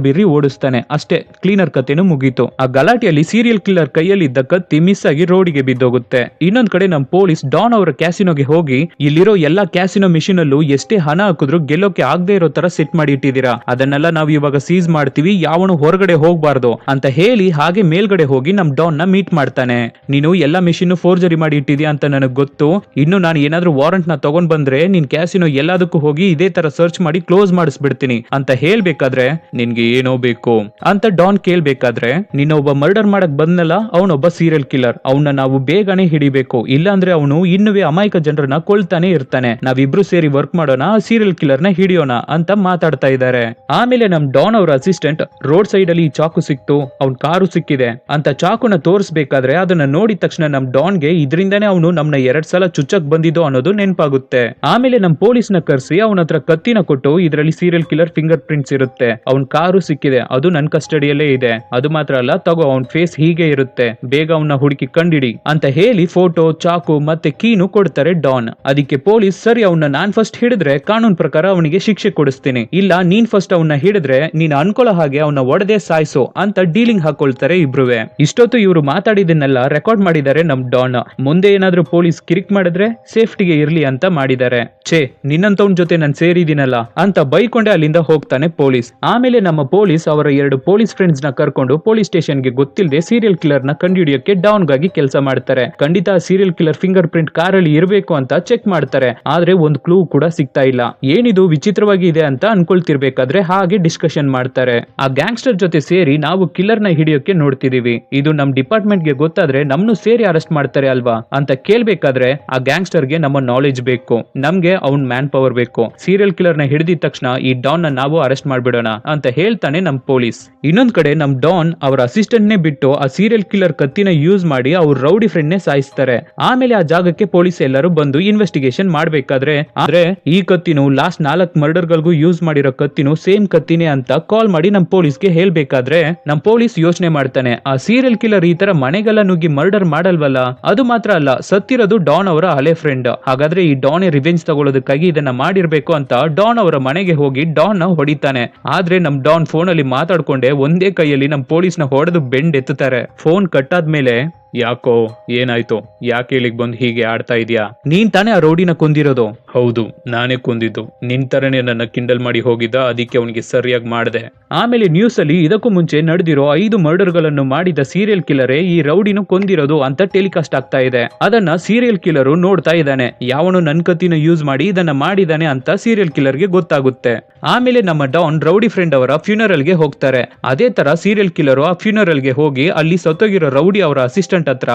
ಬಿರ್ರಿ ಓಡಿಸ್ತಾನೆ. ಅಷ್ಟೇ, ಕ್ಲೀನರ್ ಕತೆನೂ ಮುಗೀತು. ಆ ಗಲಾಟೆಯಲ್ಲಿ ಸೀರಿಯಲ್ ಕಿಲ್ಲರ್ ಕೈಯಲ್ಲಿ ಇದ್ದ ಕತ್ತಿ ಮಿಸ್ ಆಗಿ ರೋಡಿಗೆ ಬಿದ್ದೋಗುತ್ತೆ. ಇನ್ನೊಂದ್ ಕಡೆ ನಮ್ ಪೊಲೀಸ್ ಡಾನ್ ಅವರ ಕ್ಯಾಸಿನೋಗೆ ಹೋಗಿ, ಇಲ್ಲಿರೋ ಎಲ್ಲಾ ಕ್ಯಾಸಿನೋ ಮಿಷಿನ್ ಅಲ್ಲೂ ಎಷ್ಟೇ ಹಣ ಹಾಕಿದ್ರು ಗೆಲ್ಲೋಕೆ ಆಗದೆ ಇರೋ ತರ ಸೆಟ್ ಮಾಡಿ ಇಟ್ಟಿದ್ದೀರಾ, ಅದನ್ನೆಲ್ಲ ನಾವು ಇವಾಗ ಸೀಸ್ ಮಾಡ್ತೀವಿ, ಯಾವನು ಹೊರಗಡೆ ಹೋಗ್ಬಾರ್ದು ಅಂತ ಹೇಳಿ ಹಾಗೆ ಮೇಲ್ಗಡೆ ಹೋಗಿ ನಮ್ ಡಾನ್ ನ ಮೀಟ್ ಮಾಡ್ತಾನೆ. ನೀನು ಎಲ್ಲಾ ಮಿಷಿನ್ ಫೋರ್ಜರಿ ಮಾಡಿ ಇಟ್ಟಿದ್ಯಾ ಅಂತ ನನಗ್ ಗೊತ್ತು. ಇನ್ನು ನಾನು ಏನಾದ್ರೂ ವಾರಂಟ್ ನ ತಗೊಂಡ್ ಬಂದ್ರೆ ನಿನ್ ಕ್ಯಾಸಿನೋ ಎಲ್ಲದಕ್ಕೂ ಹೋಗಿ ಇದೇ ತರ ಸರ್ಚ್ ಮಾಡಿ ಕ್ಲೋಸ್ ಮಾಡಿಸ್ಬಿಡ್ತೀನಿ ಅಂತ ಹೇಳ್ಬೇಕಾದ್ರೆ, ನಿನ್ಗೆ ಏನೋ ಬೇಕು ಅಂತ ಡಾನ್ ಕೇಳ್ಬೇಕಾದ್ರೆ, ನಿನ್ನ ಒಬ್ಬ ಮರ್ಡರ್ ಮಾಡಕ್ ಬಂದಲ್ಲ, ಅವನೊಬ್ಬ ಸೀರಿಯಲ್ ಕಿಲ್ಲರ್, ಅವನ್ನ ನಾವು ಬೇಗನೆ ಹಿಡಿಬೇಕು, ಇಲ್ಲಾಂದ್ರೆ ಅವನು ಇನ್ನುವೇ ಅಮಾಯಕ ಜನರನ್ನ ಕೊಲ್ತಾನೆ ಇರ್ತಾನೆ. ನಾವಿಬ್ರು ಸೇರಿ ವರ್ಕ್ ಮಾಡೋಣ, ಸೀರಿಯಲ್ ಕಿಲ್ಲರ್ ನ ಹಿಡಿಯೋಣ ಅಂತ ಮಾತಾಡ್ತಾ ಇದ್ದಾರೆ. ಆಮೇಲೆ ನಮ್ ಡಾನ್ ಅವರ ಅಸಿಸ್ಟೆಂಟ್, ರೋಡ್ ಸೈಡ್ ಅಲ್ಲಿ ಚಾಕು ಸಿಕ್ತು, ಅವ್ನ್ ಕಾರು ಸಿಕ್ಕಿದೆ, ಇದೆ ಅಂತ ಚಾಕುನ ತೋರಿಸಬೇಕಾದ್ರೆ ಅದನ್ನ ನೋಡಿದ ತಕ್ಷಣ ನಮ್ ಡಾನ್ಗೆ ಇದರಿಂದಾನೇ ಅವನು ನಮ್ನ 2 ಸಲ ಚುಚ್ಚಕ್ ಬಂದಿದ್ದು ಅನ್ನೋದು ನೆನಪಾಗುತ್ತೆ. ಆಮೇಲೆ ನಮ್ ಪೊಲೀಸ್ ನ ಕರ್ಸಿ ಅವನ ಹತ್ರ ಕತ್ತಿನ ಕೊಟ್ಟು ಇದರಲ್ಲಿ ಸೀರಿಯಲ್ ಕಿಲ್ಲರ್ ಫಿಂಗರ್ ಪ್ರಿಂಟ್ಸ್ ಇರುತ್ತೆ, ಅವನ್ ಕಾರು ಸಿಕ್ಕಿದೆ, ಅದು ನನ್ ಕಸ್ಟಡಿಯಲ್ಲೇ ಇದೆ, ಅದು ಮಾತ್ರ ಅಲ್ಲ ತಗೋ ಅವನ್ ಫೇಸ್ ಹೀಗೆ ಇರುತ್ತೆ, ಬೇಗ ಅವನ್ನ ಹುಡುಕಿ ಕಂಡಿಡಿ ಅಂತ ಹೇಳಿ ಫೋಟೋ, ಚಾಕು ಮತ್ತೆ ಕೀನು ಕೊಡ್ತಾರೆ ಡಾನ್. ಅದಕ್ಕೆ ಪೊಲೀಸ್ ಸರಿ ಅವನ್ನ ನಾನ್ ಫಸ್ಟ್ ಹಿಡಿದ್ರೆ ಕಾನೂನ್ ಪ್ರಕಾರ ಅವನಿಗೆ ಶಿಕ್ಷೆ ಕೊಡಿಸ್ತೀನಿ, ಇಲ್ಲ ನೀನ್ ಫಸ್ಟ್ ಅವನ್ನ ಹಿಡಿದ್ರೆ ನೀನ್ ಅನ್ಕೊಳ್ಳೋ ಹಾಗೆ ಅವನ್ನ ಒಡೆದೇ ಸಾಯಿಸೋ ಅಂತ ಡೀಲಿಂಗ್ ಹಾಕೊಳ್ತಾರೆ ಇಬ್ರುವೆ. ಇಷ್ಟೊತ್ತು ಇವರು ಮಾತಾಡಿದನ್ನೆಲ್ಲ ರೆಕಾರ್ಡ್ ಮಾಡಿದ್ದಾರೆ ನಮ್ ಡಾನ್. ಮುಂದೆ ಏನಾದ್ರೂ ಪೊಲೀಸ್ ಕಿರಿಕ್ ಮಾಡಿದ್ರೆ ಸೇಫ್ಟಿಗೆ ಇರ್ಲಿ ಅಂತ ಮಾಡಿದ್ದಾರೆ. ಛೇ ನಿನ್ನಂತವನ್ ಜೊತೆ ನಾನು ಸೇರಿದ್ದೀನಲ್ಲ ಅಂತ ಬೈಕೊಂಡೆ ಅಲ್ಲಿಂದ ಹೋಗ್ತಾನೆ ಪೊಲೀಸ್. ಆಮೇಲೆ ನಮ್ಮ ಪೊಲೀಸ್ ಅವರ 2 ಪೊಲೀಸ್ ಫ್ರೆಂಡ್ಸ್ ನ ಕರ್ಕೊಂಡು ಪೊಲೀಸ್ ಸ್ಟೇಷನ್ ಗೆ ಗೊತ್ತಿಲ್ಲದೆ ಸೀರಿಯಲ್ ಕಿಲ್ಲರ್ ನ ಕಂಡುಹಿಡಿಯೋಕೆ ಡಾನ್ ಗಾಗಿ ಕೆಲಸ ಮಾಡ್ತಾರೆ. ಖಂಡಿತ ಸೀರಿಯಲ್ ಕಿಲ್ಲರ್ ಫಿಂಗರ್ ಪ್ರಿಂಟ್ ಕಾರಲ್ಲಿ ಇರಬೇಕು ಅಂತ ಚೆಕ್ ಮಾಡ್ತಾರೆ, ಆದ್ರೆ ಒಂದು ಕ್ಲೂ ಕೂಡ ಸಿಗ್ತಾ ಇಲ್ಲ. ಏನಿದು ವಿಚಿತ್ರವಾಗಿ ಇದೆ ಅಂತ ಅನ್ಕೊಳ್ತಿರ್ಬೇಕಾದ್ರೆ ಹಾಗೆ ಡಿಸ್ಕಷನ್ ಮಾಡ್ತಾರೆ. ಆ ಗ್ಯಾಂಗ್ಸ್ಟರ್ ಜೊತೆ ಸೇರಿ ನಾವು ಕಿಲ್ಲರ್ ನ ಹಿಡಿಯೋಕೆ ನೋಡ್ತಿದೀವಿ, ಇದು ನಮ್ ಡಿಪಾರ್ಟ್ಮೆಂಟ್ ಗೆ ಗೊತ್ತಾದ್ರೆ ನಮ್ನು ಸೇರಿ ಅರೆಸ್ಟ್ ಮಾಡ್ತಾರೆ ಅಲ್ವಾ ಅಂತ ಕೇಳ್ಬೇಕಾದ್ರೆ ಆ ಗ್ಯಾಂಗ್ಸ್ಟರ್ ಗೆ ನಮ್ಮ ನಾಲೆಜ್ ಬೇಕು, ನಮ್ಗೆ ಅವ್ನ್ ಮ್ಯಾನ್ ಪವರ್ ಬೇಕು. ಸೀರಿಯಲ್ ಕಿಲ್ಲರ್ ನ ಹಿಡಿದಿದ ತಕ್ಷಣ ಈ ಡಾನ್ ನ ನಾವು ಅರೆಸ್ಟ್ ಮಾಡ್ಬಿಡೋಣ ಅಂತ ಹೇಳ್ತಾನೆ ನಮ್ ಪೊಲೀಸ್. ಇನ್ನೊಂದ್ ಕಡೆ ನಮ್ ಡಾನ್ ಅವರ ಅಸಿಸ್ಟೆಂಟ್ ನೇ ಬಿಟ್ಟು ಆ ಸೀರಿಯಲ್ ಕಿಲ್ಲರ್ ಕತ್ತಿನ ಯೂಸ್ ಮಾಡಿ ಅವ್ರ ರೌಡಿ ಫ್ರೆಂಡ್ ನೇ ಸಾಯಿಸ್ತಾರೆ. ಆಮೇಲೆ ಆ ಜಾಗಕ್ಕೆ ಪೊಲೀಸ್ ಎಲ್ಲರೂ ಬಂದು ಇನ್ವೆಸ್ಟಿಗೇಷನ್ ಮಾಡ್ಬೇಕಾದ್ರೆ ಆದ್ರೆ ಈ ಕತ್ತಿನು ಲಾಸ್ಟ್ 4 ಮರ್ಡರ್ ಗಳಿಗೂ ಯೂಸ್ ಮಾಡಿರೋ ಕತ್ತಿನು ಸೇಮ್ ಕತ್ತಿನೇ ಅಂತ ಕಾಲ್ ಮಾಡಿ ನಮ್ ಪೊಲೀಸ್ಗೆ ಹೇಳ್ಬೇಕಾದ್ರೆ ನಮ್ ಪೊಲೀಸ್ ಯೋಚನೆ ಮಾಡ್ತಾನೆ, ಆ ಸೀರಿಯಲ್ ಕಿಲ್ಲರ್ ಈ ತರ ಮನೆಗೆಲ್ಲ ನುಗ್ಗಿ ಮರ್ಡರ್ ಮಾಡಲ್ವಲ್ಲ, ಅದು ಮಾತ್ರ ಅಲ್ಲ ಸತ್ತಿರೋದು ಡಾನ್ ಅವರ ಹಳೆ ಫ್ರೆಂಡ್, ಹಾಗಾದ್ರೆ ಈ ಡಾನ್ ರಿವೆಂಜ್ ತಗೊಳ್ಳೋದಕ್ಕಾಗಿ ಇದನ್ನ ಮಾಡಿರ್ಬೇಕು ಅಂತ ಡಾನ್ ಅವರ ಮನೆಗೆ ಹೋಗಿ ಡಾನ್ ನ ಹೊಡಿತಾನೆ. ಆದ್ರೆ ನಮ್ ಡಾನ್ ಫೋನ್ ಅಲ್ಲಿ ಮಾತಾಡ್ಕೊಂಡೆ ಒಂದೇ ಕೈಯಲ್ಲಿ ನಮ್ ಪೊಲೀಸ್ ನ ಹೊಡೆದು ಬೆಂಡ್ ಎತ್ತುತ್ತಾರೆ. ಫೋನ್ ಕಟ್ ಆದ್ಮೇಲೆ ಯಾಕೋ ಏನಾಯ್ತು, ಯಾಕೆ ಇಲ್ಲಿಗೆ ಬಂದು ಹೀಗೆ ಆಡ್ತಾ ಇದೀಯಾ, ನೀನ್ ತಾನೇ ಆ ರೌಡಿನ ಕೊಂದಿರೋದು? ಹೌದು ನಾನೇ ಕೊಂದಿದ್ದು, ನಿನ್ ತರನೇ ನನ್ನ ಕಿಂಡಲ್ ಮಾಡಿ ಹೋಗಿದ್ದ, ಅದಕ್ಕೆ ಅವನಿಗೆ ಸರಿಯಾಗಿ ಮಾಡಿದೆ. ಆಮೇಲೆ ನ್ಯೂಸ್ ಅಲ್ಲಿ ಇದಕ್ಕೂ ಮುಂಚೆ ನಡೆದಿರೋ 5 ಮರ್ಡರ್ ಗಳನ್ನು ಮಾಡಿದ ಸೀರಿಯಲ್ ಕಿಲ್ಲರೇ ಈ ರೌಡಿನ ಕೊಂದಿರೋದು ಅಂತ ಟೆಲಿಕಾಸ್ಟ್ ಆಗ್ತಾ ಇದೆ. ಅದನ್ನ ಸೀರಿಯಲ್ ಕಿಲ್ಲರ್ ನೋಡ್ತಾ ಇದ್ದಾನೆ, ಯಾವನು ನನ್ ಕತ್ತಿನ ಯೂಸ್ ಮಾಡಿ ಇದನ್ನ ಮಾಡಿದಾನೆ ಅಂತ ಸೀರಿಯಲ್ ಕಿಲ್ಲರ್ ಗೆ ಗೊತ್ತಾಗುತ್ತೆ. ಆಮೇಲೆ ನಮ್ಮ ಡಾನ್ ರೌಡಿ ಫ್ರೆಂಡ್ ಅವರ ಫ್ಯೂನರಲ್ ಗೆ ಹೋಗ್ತಾರೆ. ಅದೇ ತರ ಸೀರಿಯಲ್ ಕಿಲ್ಲರ್ ಆ ಫ್ಯೂನರಲ್ ಗೆ ಹೋಗಿ ಅಲ್ಲಿ ಸತ್ತೋಗಿರೋ ರೌಡಿ ಅವರ ಅಸಿಸ್ಟೆಂಟ್ ಹತ್ರ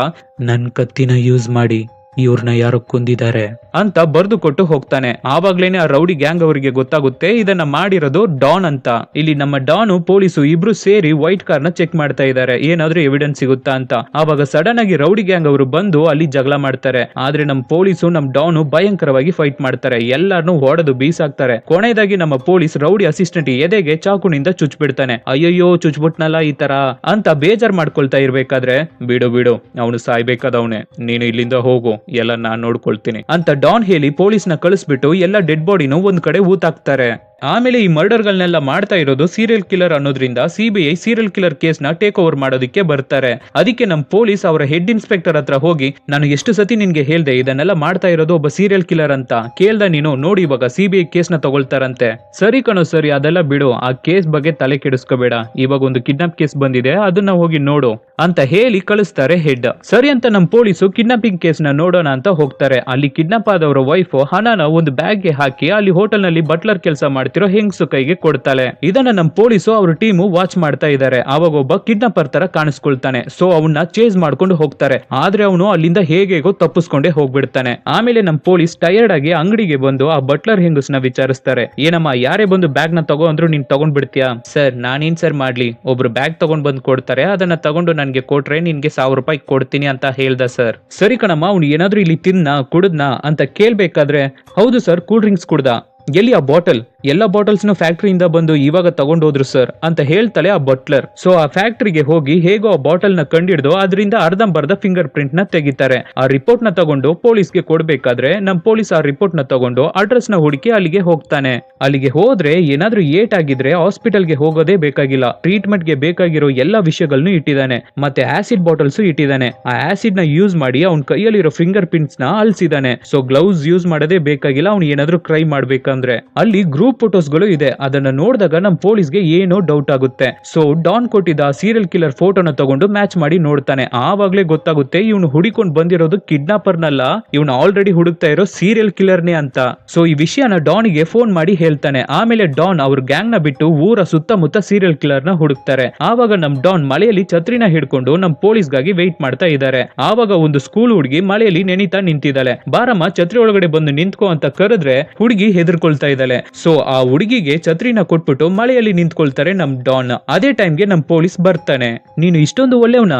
ನನ್ ಕತ್ತಿನ ಯೂಸ್ ಮಾಡಿ ಇವ್ರನ್ನ ಯಾರೋ ಕೊಂದಿದ್ದಾರೆ ಅಂತ ಬರ್ದು ಕೊಟ್ಟು ಹೋಗ್ತಾನೆ. ಆವಾಗ್ಲೇನೆ ಆ ರೌಡಿ ಗ್ಯಾಂಗ್ ಅವರಿಗೆ ಗೊತ್ತಾಗುತ್ತೆ ಇದನ್ನ ಮಾಡಿರೋದು ಡಾನ್ ಅಂತ. ಇಲ್ಲಿ ನಮ್ಮ ಡಾನು ಪೊಲೀಸು ಇಬ್ರು ಸೇರಿ ವೈಟ್ ಕಾರ್ ನ ಚೆಕ್ ಮಾಡ್ತಾ ಇದ್ದಾರೆ, ಏನಾದ್ರೂ ಎವಿಡೆನ್ಸ್ ಸಿಗುತ್ತಾ ಅಂತ. ಆವಾಗ ಸಡನ್ ಆಗಿ ರೌಡಿ ಗ್ಯಾಂಗ್ ಅವರು ಬಂದು ಅಲ್ಲಿ ಜಗಳ ಮಾಡ್ತಾರೆ. ಆದ್ರೆ ನಮ್ ಪೊಲೀಸು ನಮ್ ಡಾನು ಭಯಂಕರವಾಗಿ ಫೈಟ್ ಮಾಡ್ತಾರೆ, ಎಲ್ಲಾರನು ಹೊಡೆದು ಬೀಸಾಕ್ತಾರೆ. ಕೊನೆಯದಾಗಿ ನಮ್ಮ ಪೊಲೀಸ್ ರೌಡಿ ಅಸಿಸ್ಟೆಂಟ್ ಎದೆಗೆ ಚಾಕುನಿಂದ ಚುಚ್ಬಿಡ್ತಾನೆ. ಅಯ್ಯಯ್ಯೋ ಚುಚ್ಬಿಟ್ನಲ್ಲ ಈ ತರ ಅಂತ ಬೇಜಾರ್ ಮಾಡ್ಕೊಳ್ತಾ ಇರ್ಬೇಕಾದ್ರೆ ಬಿಡು ಬಿಡು ಅವನು ಸಾಯ್ಬೇಕಾದವನೇ, ನೀನು ಇಲ್ಲಿಂದ ಹೋಗು, ಎಲ್ಲ ನಾನ್ ನೋಡ್ಕೊಳ್ತೀನಿ ಅಂತ ಡಾನ್ ಹೇಳಿ ಪೊಲೀಸ್ ನ ಕಳಿಸ್ಬಿಟ್ಟು ಎಲ್ಲ ಡೆಡ್ ಬಾಡಿನೂ ಒಂದ್ ಕಡೆ ಊತಾಕ್ತಾರೆ. ಆಮೇಲೆ ಈ ಮರ್ಡರ್ ಗಳನ್ನೆಲ್ಲ ಮಾಡ್ತಾ ಇರೋದು ಸೀರಿಯಲ್ ಕಿಲ್ಲರ್ ಅನ್ನೋದ್ರಿಂದ ಸಿಬಿಐ ಸೀರಿಯಲ್ ಕಿಲ್ಲರ್ ಕೇಸ್ ನ ಟೇಕ್ ಓವರ್ ಮಾಡೋದಕ್ಕೆ ಬರ್ತಾರೆ. ಅದಕ್ಕೆ ನಮ್ ಪೊಲೀಸ್ ಅವರ ಹೆಡ್ ಇನ್ಸ್ಪೆಕ್ಟರ್ ಹತ್ರ ಹೋಗಿ ನಾನು ಎಷ್ಟು ಸತಿ ನಿನ್ಗೆ ಹೇಳ್ದೆ ಇದನ್ನೆಲ್ಲ ಮಾಡ್ತಾ ಇರೋದು ಒಬ್ಬ ಸೀರಿಯಲ್ ಕಿಲ್ಲರ್ ಅಂತ, ಕೇಳ್ದ ನೀನು? ನೋಡಿ ಇವಾಗ ಸಿಬಿಐ ಕೇಸ್ ನ ತಗೊಳ್ತಾರಂತೆ. ಸರಿ ಕಣೋ ಸರಿ ಅದೆಲ್ಲ ಬಿಡು, ಆ ಕೇಸ್ ಬಗ್ಗೆ ತಲೆ ಕೆಡಿಸ್ಕೋಬೇಡ, ಇವಾಗ ಒಂದು ಕಿಡ್ನಾಪ್ ಕೇಸ್ ಬಂದಿದೆ ಅದನ್ನ ಹೋಗಿ ನೋಡು ಅಂತ ಹೇಳಿ ಕಳಿಸ್ತಾರೆ ಹೆಡ್. ಸರಿ ಅಂತ ನಮ್ ಪೊಲೀಸು ಕಿಡ್ನಾಪಿಂಗ್ ಕೇಸ್ ನ ನೋಡೋಣ ಅಂತ ಹೋಗ್ತಾರೆ. ಅಲ್ಲಿ ಕಿಡ್ನಾಪ್ ಆದವರ ವೈಫ್ ಹಣನ ಒಂದು ಬ್ಯಾಗ್ ಗೆ ಹಾಕಿ ಅಲ್ಲಿ ಹೋಟೆಲ್ ನಲ್ಲಿ ಬಟ್ಲರ್ ಕೆಲಸ ಮಾಡ್ತಿರೋ ಹೆಂಗ್ಸು ಕೈಗೆ ಕೊಡ್ತಾಳೆ. ಇದನ್ನ ನಮ್ ಪೊಲೀಸು ಅವ್ರ ಟೀಮು ವಾಚ್ ಮಾಡ್ತಾ ಇದ್ದಾರೆ. ಆವಾಗ ಒಬ್ಬ ಕಿಡ್ನಾಪರ್ ತರ ಕಾಣಿಸ್ಕೊಳ್ತಾನೆ. ಸೊ ಅವನ್ನ ಚೇಸ್ ಮಾಡ್ಕೊಂಡು ಹೋಗ್ತಾರೆ, ಆದ್ರೆ ಅವನು ಅಲ್ಲಿಂದ ಹೇಗೇಗೋ ತಪ್ಪಿಸ್ಕೊಂಡೇ ಹೋಗ್ಬಿಡ್ತಾನೆ. ಆಮೇಲೆ ನಮ್ ಪೊಲೀಸ್ ಟಯರ್ಡ್ ಆಗಿ ಅಂಗಡಿಗೆ ಬಂದು ಆ ಬಟ್ಲರ್ ಹೆಂಗಸ್ನ ವಿಚಾರಿಸ್ತಾರೆ, ಏನಮ್ಮ ಯಾರೇ ಬಂದು ಬ್ಯಾಗ್ ನ ತಗೋ ಅಂದ್ರು ನೀನ್ ತಗೊಂಡ್ ಬಿಡ್ತೀಯಾ? ಸರ್ ನಾನೇನ್ ಸರ್ ಮಾಡ್ಲಿ, ಒಬ್ರು ಬ್ಯಾಗ್ ತಗೊಂಡ್ ಬಂದ್ ಕೊಡ್ತಾರೆ, ಅದನ್ನ ತಗೊಂಡು ನನ್ಗೆ ಕೊಟ್ರೆ ನಿನ್ಗೆ 1000 ರೂಪಾಯಿ ಕೊಡ್ತೀನಿ ಅಂತ ಹೇಳ್ದ ಸರ್. ಸರಿ ಕಣಮ್ಮ ಅವ್ನು ಏನಾದ್ರೂ ಇಲ್ಲಿ ತಿನ್ನ ಕುಡಿದ್ನ ಅಂತ ಕೇಳ್ಬೇಕಾದ್ರೆ ಹೌದು ಸರ್ ಕೂಲ್ ಡ್ರಿಂಕ್ಸ್ ಕುಡ್ದ. ಎಲ್ಲಿ ಆ ಬಾಟಲ್? ಎಲ್ಲ ಬಾಟಲ್ಸ್ ಫ್ಯಾಕ್ಟರಿಯಿಂದ ಬಂದು ಇವಾಗ ತಗೊಂಡೋದ್ರು ಸರ್ ಅಂತ ಹೇಳ್ತಾಳೆ ಆ ಬಟ್ಲರ್. ಸೊ ಆ ಫ್ಯಾಕ್ಟರಿಗೆ ಹೋಗಿ ಹೇಗೋ ಆ ಬಾಟಲ್ ನ ಕಂಡಿಡ್ದು ಅದರಿಂದ ಅರ್ಧಂಬರ್ಧ ಫಿಂಗರ್ ಪ್ರಿಂಟ್ ನ ತೆಗಿತಾರೆ. ಆ ರಿಪೋರ್ಟ್ ನ ತಗೊಂಡು ಪೊಲೀಸ್ಗೆ ಕೊಡ್ಬೇಕಾದ್ರೆ ನಮ್ ಪೊಲೀಸ್ ಆ ರಿಪೋರ್ಟ್ ನ ತಗೊಂಡು ಅಡ್ರೆಸ್ ನ ಹುಡುಕಿ ಅಲ್ಲಿಗೆ ಹೋಗ್ತಾನೆ. ಅಲ್ಲಿಗೆ ಹೋದ್ರೆ ಏನಾದ್ರೂ ಏಟ್ ಆಗಿದ್ರೆ ಹಾಸ್ಪಿಟಲ್ ಗೆ ಹೋಗೋದೇ ಬೇಕಾಗಿಲ್ಲ, ಟ್ರೀಟ್ಮೆಂಟ್ ಗೆ ಬೇಕಾಗಿರೋ ಎಲ್ಲಾ ವಿಷಯಗಳನ್ನು ಇಟ್ಟಿದ್ದಾನೆ, ಮತ್ತೆ ಆಸಿಡ್ ಬಾಟಲ್ಸ್ ಇಟ್ಟಿದ್ದಾನೆ. ಆ ಆಸಿಡ್ ನ ಯೂಸ್ ಮಾಡಿ ಅವ್ನ ಕೈಯಲ್ಲಿರೋ ಫಿಂಗರ್ ಪ್ರಿಂಟ್ಸ್ ನ ಅಳಿಸಿದಾನೆ. ಸೊ ಗ್ಲೌಸ್ ಯೂಸ್ ಮಾಡೋದೇ ಬೇಕಾಗಿಲ್ಲ ಅವ್ನು ಏನಾದ್ರೂ ಕ್ರೈ ಮಾಡ್ಬೇಕಂದ್ರೆ. ಅಲ್ಲಿ ಗ್ರೂಪ್ ಫೋಟೋಸ್ ಗಳು ಇದೆ, ಅದನ್ನ ನೋಡಿದಾಗ ನಮ್ ಪೊಲೀಸ್ಗೆ ಏನೋ ಡೌಟ್ ಆಗುತ್ತೆ. ಸೊ ಡಾನ್ ಕೊಟ್ಟಿದ್ದ ಸೀರಿಯಲ್ ಕಿಲ್ಲರ್ ಫೋಟೋನ ತಗೊಂಡು ಮ್ಯಾಚ್ ಮಾಡಿ ನೋಡ್ತಾನೆ. ಆವಾಗ್ಲೇ ಗೊತ್ತಾಗುತ್ತೆ ಇವನು ಹುಡುಕೊಂಡು ಬಂದಿರೋದು ಕಿಡ್ನಾಪರ್ನಲ್ಲ, ಇವನು ಆಲ್ರೆಡಿ ಹುಡುಕ್ತಾ ಇರೋ ಸೀರಿಯಲ್ ಕಿಲ್ಲರ್ನೇ ಅಂತ. ಸೊ ಈ ವಿಷಯನ ಡಾನ್ಗೆ ಫೋನ್ ಮಾಡಿ ಹೇಳ್ತಾನೆ. ಆಮೇಲೆ ಡಾನ್ ಅವ್ರ ಗ್ಯಾಂಗ್ ನ ಬಿಟ್ಟು ಊರ ಸುತ್ತಮುತ್ತ ಸೀರಿಯಲ್ ಕಿಲ್ಲರ್ ನ ಹುಡುಕ್ತಾರೆ. ಆವಾಗ ನಮ್ ಡಾನ್ ಮಳೆಯಲ್ಲಿ ಛತ್ರಿನ ಹಿಡ್ಕೊಂಡು ನಮ್ ಪೊಲೀಸ್ ಗಾಗಿ ವೆಯ್ಟ್ ಮಾಡ್ತಾ ಇದ್ದಾರೆ. ಆವಾಗ ಒಂದು ಸ್ಕೂಲ್ ಹುಡುಗಿ ಮಳೆಯಲ್ಲಿ ನೆನಿತಾ ನಿಂತಿದ್ದಾಳೆ. ಬಾರಮ್ಮ ಛತ್ರಿ ಒಳಗಡೆ ಬಂದು ನಿಂತ್ಕೋ ಅಂತ ಕರೆದ್ರೆ ಹುಡುಗಿ ಹೆದರ್ಕೊಳ್ತಾ ಇದ್ದಾಳೆ. ಸೊ ಆ ಹುಡುಗಿಗೆ ಛತ್ರಿನ ಕೊಟ್ಬಿಟ್ಟು ಮಳೆಯಲ್ಲಿ ನಿಂತ್ಕೊಳ್ತಾರೆ ನಮ್ ಡಾನ್. ಅದೇ ಟೈಮ್ಗೆ ನಮ್ ಪೊಲೀಸ್ ಬರ್ತಾನೆ. ನೀನು ಇಷ್ಟೊಂದು ಒಳ್ಳೆಯವನಾ?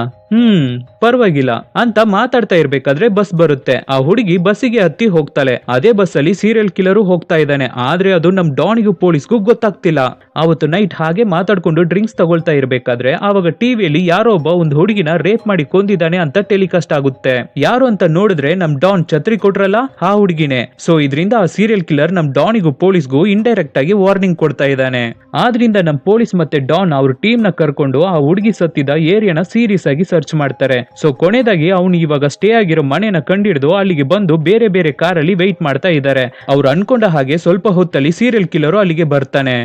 ಪರವಾಗಿಲ್ಲ ಅಂತ ಮಾತಾಡ್ತಾ ಇರ್ಬೇಕಾದ್ರೆ ಬಸ್ ಬರುತ್ತೆ. ಆ ಹುಡುಗಿ ಬಸ್ಸಿಗೆ ಹತ್ತಿ ಹೋಗ್ತಾಳೆ. ಅದೇ ಬಸ್ ಅಲ್ಲಿ ಸೀರಿಯಲ್ ಕಿಲ್ಲರು ಹೋಗ್ತಾ ಇದ್ದಾನೆ. ಆದ್ರೆ ಅದು ನಮ್ ಡಾನ್ಗೂ ಪೊಲೀಸ್ಗೂ ಗೊತ್ತಾಗ್ತಿಲ್ಲ. ಅವತ್ತು ನೈಟ್ ಹಾಗೆ ಮಾತಾಡ್ಕೊಂಡು ಡ್ರಿಂಕ್ಸ್ ತಗೊಳ್ತಾ ಇರ್ಬೇಕಾದ್ರೆ ಆವಾಗ ಟಿವಿಯಲ್ಲಿ ಯಾರೋ ಒಬ್ಬ ಒಂದು ಹುಡುಗಿನ ರೇಪ್ ಮಾಡಿ ಕೊಂದಿದ್ದಾನೆ ಅಂತ ಟೆಲಿಕಾಸ್ಟ್ ಆಗುತ್ತೆ. ಯಾರು ಅಂತ ನೋಡಿದ್ರೆ ನಮ್ ಡಾನ್ ಛತ್ರಿ ಕೊಟ್ರಲ್ಲ ಆ ಹುಡುಗಿನೇ. ಸೊ ಇದರಿಂದ ಆ ಸೀರಿಯಲ್ ಕಿಲ್ಲರ್ ನಮ್ ಡಾನಿಗೂ ಪೊಲೀಸ್ಗೂ ಇಂಡೈರೆಕ್ಟ್ ಆಗಿ ವಾರ್ನಿಂಗ್ ಕೊಡ್ತಾ ಇದ್ದಾನೆ. ಆದ್ರಿಂದ ನಮ್ ಪೊಲೀಸ್ ಮತ್ತೆ ಡಾನ್ ಅವ್ರ ಟೀಮ್ ನ ಕರ್ಕೊಂಡು ಆ ಹುಡುಗಿ ಸತ್ತಿದ ಏರಿಯಾನ ಸೀರಿಯಸ್ ಆಗಿ ಸರ್ಚ್ ಮಾಡ್ತಾರೆ. ಸೊ ಕೊನೆದಾಗಿ ಅವನು ಇವಾಗ ಸ್ಟೇ ಆಗಿರೋ ಮನೆನ ಕಂಡಿಡಿದು ಅಲ್ಲಿಗೆ ಬಂದು ಬೇರೆ ಬೇರೆ ಕಾರಲ್ಲಿ ವೆಯ್ಟ್ ಮಾಡ್ತಾ ಇದ್ದಾರೆ. ಅವ್ರು ಅನ್ಕೊಂಡ ಹಾಗೆ ಸ್ವಲ್ಪ ಹೊತ್ತಲ್ಲಿ ಸೀರಿಯಲ್ ಕಿಲ್ಲರು ಅಲ್ಲಿಗೆ ಬರ್ತಾನೆ.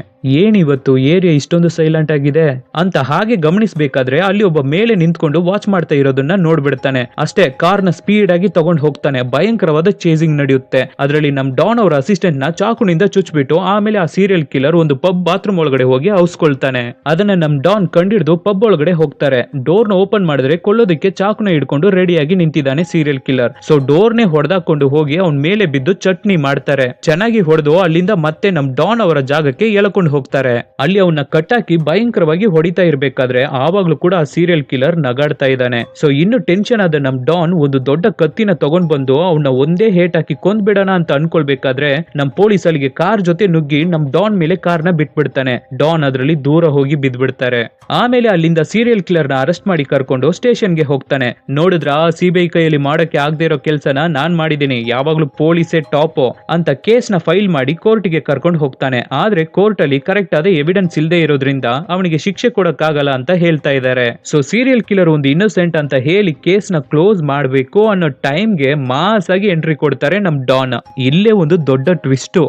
ಏನಿವತ್ತು ಏರಿಯಾ ಇಷ್ಟೊಂದು ಸೈಲೆಂಟ್ ಆಗಿದೆ ಅಂತ ಹಾಗೆ ಗಮನಿಸಬೇಕಾದ್ರೆ ಅಲ್ಲಿ ಒಬ್ಬ ಮೇಲೆ ನಿಂತ್ಕೊಂಡು ವಾಚ್ ಮಾಡ್ತಾ ಇರೋದನ್ನ ನೋಡ್ಬಿಡ್ತಾನೆ. ಅಷ್ಟೇ ಕಾರ್ನ ಸ್ಪೀಡ್ ಆಗಿ ತಗೊಂಡು ಹೋಗ್ತಾನೆ. ಭಯಂಕರವಾದ ಚೇಸಿಂಗ್ ನಡೆಯುತ್ತೆ. ಅದರಲ್ಲಿ ನಮ್ ಡಾನ್ ಅವರ ಅಸಿಸ್ಟೆಂಟ್ ನ ಚಾಕುನಿಂದ ಚುಚ್ಬಿಟ್ಟು ಆಮೇಲೆ ಆ ಸೀರಿಯಲ್ ಕಿಲ್ಲರ್ ಒಂದು ಪಬ್ ಬಾತ್ರೂಮ್ ಒಳಗಡೆ ಹೋಗಿ ಔಸ್ಕೊಳ್ತಾನೆ. ಅದನ್ನ ನಮ್ ಡಾನ್ ಕಂಡಿಡಿದು ಪಬ್ ಒಳಗಡೆ ಹೋಗ್ತಾರೆ. ಡೋರ್ ನ ಓಪನ್ ಮಾಡಿದ್ರೆ ಕೊಲ್ಲೋದಕ್ಕೆ ಚಾಕುನ ಹಿಡ್ಕೊಂಡು ರೆಡಿಯಾಗಿ ನಿಂತಿದ್ದಾನೆ ಸೀರಿಯಲ್ ಕಿಲ್ಲರ್. ಸೊ ಡೋರ್ನೇ ಹೊಡೆದಾಕೊಂಡು ಹೋಗಿ ಅವನ್ ಮೇಲೆ ಬಿದ್ದು ಚಟ್ನಿ ಮಾಡ್ತಾರೆ. ಚೆನ್ನಾಗಿ ಹೊಡೆದು ಅಲ್ಲಿಂದ ಮತ್ತೆ ನಮ್ ಡಾನ್ ಅವರ ಜಾಗಕ್ಕೆ ಎಳ್ಕೊಂಡು ಹೋಗ್ತಾರೆ. ಅಲ್ಲಿ ಅವನ್ನ ಕಟ್ಟಾಕಿ ಭಯಂಕರವಾಗಿ ಹೊಡಿತಾ ಇರ್ಬೇಕಾದ್ರೆ ಆವಾಗ್ಲೂ ಕೂಡ ಆ ಸೀರಿಯಲ್ ಕಿಲ್ಲರ್ ನಗಾಡ್ತಾ ಇದ್ದಾನೆ. ಸೊ ಇನ್ನು ಟೆನ್ಷನ್ ಆದ ನಮ್ ಡಾನ್ ಒಂದು ದೊಡ್ಡ ಕತ್ತಿನ ತಗೊಂಡ್ ಬಂದು ಅವನ್ನ ಒಂದೇ ಹೇಟ್ ಹಾಕಿ ಕೊಂದ್ಬಿಡೋಣ ಅಂತ ಅನ್ಕೊಳ್ಬೇಕಾದ್ರೆ ನಮ್ ಪೊಲೀಸ್ ಅಲ್ಲಿಗೆ ಕಾರ್ ಜೊತೆ ನುಗ್ಗಿ ನಮ್ ಡಾನ್ ಮೇಲೆ ಕಾರ್ನ ಬಿಟ್ಬಿಡ್ತಾನೆ. ಡಾನ್ ಅದರಲ್ಲಿ ದೂರ ಹೋಗಿ ಬಿದ್ಬಿಡ್ತಾರೆ. ಆಮೇಲೆ ಅಲ್ಲಿಂದ ಸೀರಿಯಲ್ ಕಿಲ್ಲರ್ ನ ಅರೆಸ್ಟ್ ಮಾಡಿ ಕರ್ಕೊಂಡು ಸ್ಟೇಷನ್ಗೆ ಹೋಗ್ತಾನೆ. ನೋಡಿದ್ರ ಸಿಬಿಐ ಕೈಯಲ್ಲಿ ಮಾಡಕ್ಕೆ ಆಗದೆ ಇರೋ ಕೆಲ್ಸನ ನಾನ್ ಮಾಡಿದ್ದೀನಿ, ಯಾವಾಗ್ಲೂ ಪೊಲೀಸೇ ಟಾಪ್ ಅಂತ ಕೇಸ್ ನ ಫೈಲ್ ಮಾಡಿ ಕೋರ್ಟ್ಗೆ ಕರ್ಕೊಂಡು ಹೋಗ್ತಾನೆ. ಆದ್ರೆ ಕೋರ್ಟ್ ಅಲ್ಲಿ ಕರೆಕ್ಟ್ ಆದ ಎವಿಡೆನ್ಸ್ ಇಲ್ಲದೆ ಇರೋದ್ರಿಂದ ಅವನಿಗೆ ಶಿಕ್ಷೆ ಕೊಡಕ್ಕಾಗಲ್ಲ ಅಂತ ಹೇಳ್ತಾ ಇದ್ದಾರೆ. ಸೊ ಸೀರಿಯಲ್ ಕಿಲ್ಲರ್ ಒಂದು ಇನ್ನೋಸೆಂಟ್ ಅಂತ ಹೇಳಿ ಕೇಸ್ ನ ಕ್ಲೋಸ್ ಮಾಡಬೇಕು ಅನ್ನೋ ಟೈಮ್ಗೆ ಮಾಸ್ ಆಗಿ ಎಂಟ್ರಿ ಕೊಡ್ತಾರೆ ನಮ್ ಡಾನ್. ಇಲ್ಲೇ ಒಂದು ದೊಡ್ಡ ಟ್ವಿಸ್ಟ್.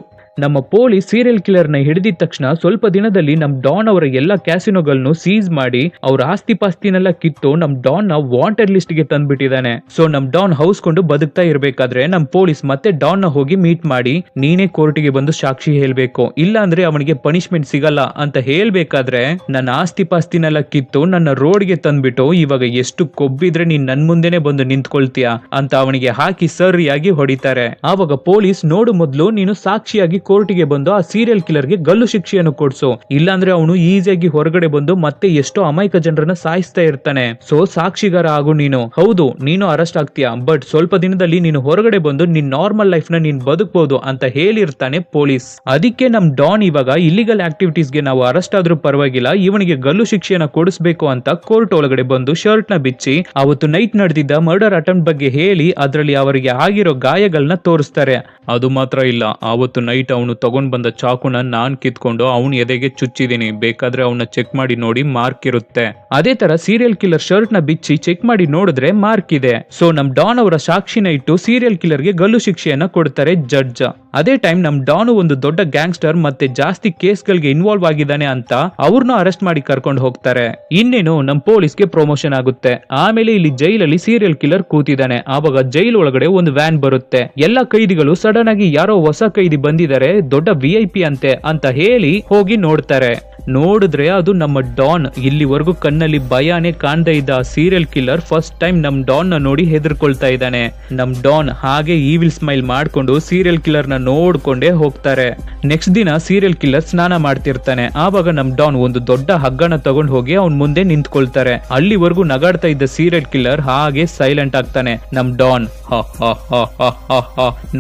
ನಮ್ಮ ಪೊಲೀಸ್ ಸೀರಿಯಲ್ ಕಿಲ್ಲರ್ ನ ಹಿಡಿದಿದ ತಕ್ಷಣ ಸ್ವಲ್ಪ ದಿನದಲ್ಲಿ ನಮ್ ಡಾನ್ ಅವರ ಎಲ್ಲಾ ಕ್ಯಾಸಿನೋಗಳನ್ನು ಸೀಸ್ ಮಾಡಿ ಅವ್ರ ಆಸ್ತಿ ಪಾಸ್ತಿನೆಲ್ಲ ಕಿತ್ತು ನಮ್ ಡಾನ್ ನ ವಾಂಟೆಡ್ ಲಿಸ್ಟ್ ಗೆ ತಂದ್ಬಿಟ್ಟಿದ್ದಾನೆ. ಸೊ ನಮ್ ಡಾನ್ ಹೌಸ್ಕೊಂಡು ಬದುಕ್ತಾ ಇರ್ಬೇಕಾದ್ರೆ ನಮ್ ಪೊಲೀಸ್ ಮತ್ತೆ ಡಾನ್ ನ ಹೋಗಿ ಮೀಟ್ ಮಾಡಿ ನೀನೇ ಕೋರ್ಟಿಗೆ ಬಂದು ಸಾಕ್ಷಿ ಹೇಳ್ಬೇಕು, ಇಲ್ಲ ಅಂದ್ರೆ ಅವನಿಗೆ ಪನಿಷ್ಮೆಂಟ್ ಸಿಗಲ್ಲ ಅಂತ ಹೇಳ್ಬೇಕಾದ್ರೆ ನನ್ನ ಆಸ್ತಿ ಪಾಸ್ತಿನೆಲ್ಲ ಕಿತ್ತು ನನ್ನ ರೋಡ್ಗೆ ತಂದ್ಬಿಟ್ಟು ಇವಾಗ ಎಷ್ಟು ಕೊಬ್ಬಿದ್ರೆ ನೀನ್ ನನ್ ಮುಂದೆನೆ ಬಂದು ನಿಂತ್ಕೊಳ್ತೀಯ ಅಂತ ಅವನಿಗೆ ಹಾಕಿ ಸರಿಯಾಗಿ ಹೊಡಿತಾರೆ. ಆವಾಗ ಪೊಲೀಸ್ ನೋಡು ಮೊದ್ಲು ನೀನು ಸಾಕ್ಷಿಯಾಗಿ ಕೋರ್ಟಿಗೆ ಬಂದು ಆ ಸೀರಿಯಲ್ ಕಿಲ್ಲರ್ಗೆ ಗಲ್ಲು ಶಿಕ್ಷೆಯನ್ನು ಕೊಡ್ಸು, ಇಲ್ಲಾಂದ್ರೆ ಅವನು ಈಸಿಯಾಗಿ ಹೊರಗಡೆ ಬಂದು ಮತ್ತೆ ಎಷ್ಟೋ ಅಮಾಯಕ ಜನರನ್ನ ಸಾಯಿಸ್ತಾ ಇರ್ತಾನೆ. ಸೊ ಸಾಕ್ಷಿಗಾರ ಆಗು ನೀನು. ಹೌದು ನೀನು ಅರೆಸ್ಟ್ ಆಗ್ತೀಯಾ, ಬಟ್ ಸ್ವಲ್ಪ ದಿನದಲ್ಲಿ ನೀನು ಹೊರಗಡೆ ಬಂದು ನಿನ್ ನಾರ್ಮಲ್ ಲೈಫ್ ನ ನೀನ್ ಬದುಕಬಹುದು ಅಂತ ಹೇಳಿರ್ತಾನೆ ಪೊಲೀಸ್. ಅದಕ್ಕೆ ನಮ್ ಡಾನ್ ಇವಾಗ ಇಲ್ಲಿಗಲ್ ಆಕ್ಟಿವಿಟೀಸ್ ಗೆ ನಾವು ಅರೆಸ್ಟ್ ಆದ್ರೂ ಪರವಾಗಿಲ್ಲ, ಇವನಿಗೆ ಗಲ್ಲು ಶಿಕ್ಷೆಯನ್ನ ಕೊಡಿಸ್ಬೇಕು ಅಂತ ಕೋರ್ಟ್ ಒಳಗಡೆ ಬಂದು ಶರ್ಟ್ ನ ಬಿಚ್ಚಿ ಅವತ್ತು ನೈಟ್ ನಡೆದಿದ್ದ ಮರ್ಡರ್ ಅಟೆಂಪ್ಟ್ ಬಗ್ಗೆ ಹೇಳಿ ಅದರಲ್ಲಿ ಅವರಿಗೆ ಆಗಿರೋ ಗಾಯಗಳನ್ನ ತೋರಿಸ್ತಾರೆ. ಅದು ಮಾತ್ರ ಇಲ್ಲ, ಅವತ್ತು ನೈಟ್ ಅವನು ತಗೊಂಡ್ ಬಂದ ಚಾಕುನ ನಾನ್ ಕಿತ್ಕೊಂಡು ಅವನ ಎದೆಗೆ ಚುಚ್ಚಿದೀನಿ, ಬೇಕಾದ್ರೆ ಅವನ್ನ ಚೆಕ್ ಮಾಡಿ ನೋಡಿ ಮಾರ್ಕ್ ಇರುತ್ತೆ. ಅದೇ ತರ ಸೀರಿಯಲ್ ಕಿಲ್ಲರ್ ಶರ್ಟ್ ನ ಬಿಚ್ಚಿ ಚೆಕ್ ಮಾಡಿ ನೋಡಿದ್ರೆ ಮಾರ್ಕ್ ಇದೆ. ಸೊ ನಮ್ ಡಾನ್ ಅವರ ಸಾಕ್ಷಿನ ಇಟ್ಟು ಸೀರಿಯಲ್ ಕಿಲ್ಲರ್ಗೆ ಗಲ್ಲು ಶಿಕ್ಷೆಯನ್ನ ಕೊಡ್ತಾರೆ ಜಡ್ಜ್. ಅದೇ ಟೈಮ್ ನಮ್ ಡಾನ್ ಒಂದು ದೊಡ್ಡ ಗ್ಯಾಂಗ್ಸ್ಟರ್ ಮತ್ತೆ ಜಾಸ್ತಿ ಕೇಸ್ಗಳಿಗೆ ಇನ್ವಾಲ್ವ್ ಆಗಿದ್ದಾನೆ ಅಂತ ಅವ್ರನ್ನ ಅರೆಸ್ಟ್ ಮಾಡಿ ಕರ್ಕೊಂಡು ಹೋಗ್ತಾರೆ. ಇನ್ನೇನು ನಮ್ ಪೊಲೀಸ್ಗೆ ಪ್ರಮೋಷನ್ ಆಗುತ್ತೆ. ಆಮೇಲೆ ಇಲ್ಲಿ ಜೈಲಲ್ಲಿ ಸೀರಿಯಲ್ ಕಿಲ್ಲರ್ ಕೂತಿದ್ದಾನೆ. ಆವಾಗ ಜೈಲ್ ಒಳಗಡೆ ಒಂದು ವ್ಯಾನ್ ಬರುತ್ತೆ. ಎಲ್ಲಾ ಕೈದಿಗಳು ಸಡನ್ ಆಗಿ ಯಾರೋ ಹೊಸ ಕೈದಿ ಬಂದಿದ್ದಾರೆ, ದೊಡ್ಡ VIP ಅಂತೆ ಅಂತ ಹೇಳಿ ಹೋಗಿ ನೋಡ್ತಾರೆ. ನೋಡಿದ್ರೆ ಅದು ನಮ್ಮ ಡಾನ್. ಇಲ್ಲಿವರೆಗೂ ಕಣ್ಣಲ್ಲಿ ಭಯಾನೇ ಕಾಣ್ತಾ ಇದ್ದ ಸೀರಿಯಲ್ ಕಿಲ್ಲರ್ ಫಸ್ಟ್ ಟೈಮ್ ನಮ್ ಡಾನ್ ನ ನೋಡಿ ಹೆದರ್ಕೊಳ್ತಾ ಇದ್ದಾನೆ. ನಮ್ ಡಾನ್ ಹಾಗೆ ಈವಿಲ್ ಸ್ಮೈಲ್ ಮಾಡ್ಕೊಂಡು ಸೀರಿಯಲ್ ಕಿಲ್ಲರ್ ನ ನೋಡ್ಕೊಂಡೇ ಹೋಗ್ತಾರೆ. ನೆಕ್ಸ್ಟ್ ದಿನ ಸೀರಿಯಲ್ ಕಿಲ್ಲರ್ ಸ್ನಾನ ಮಾಡ್ತಿರ್ತಾನೆ. ಆವಾಗ ನಮ್ ಡಾನ್ ಒಂದು ದೊಡ್ಡ ಹಗ್ಗನ ತಗೊಂಡ್ ಹೋಗಿ ಅವ್ನ್ ಮುಂದೆ ನಿಂತ್ಕೊಳ್ತಾರೆ. ಅಲ್ಲಿವರೆಗೂ ನಗಾಡ್ತಾ ಇದ್ದ ಸೀರಿಯಲ್ ಕಿಲ್ಲರ್ ಹಾಗೆ ಸೈಲೆಂಟ್ ಆಗ್ತಾನೆ. ನಮ್ ಡಾನ್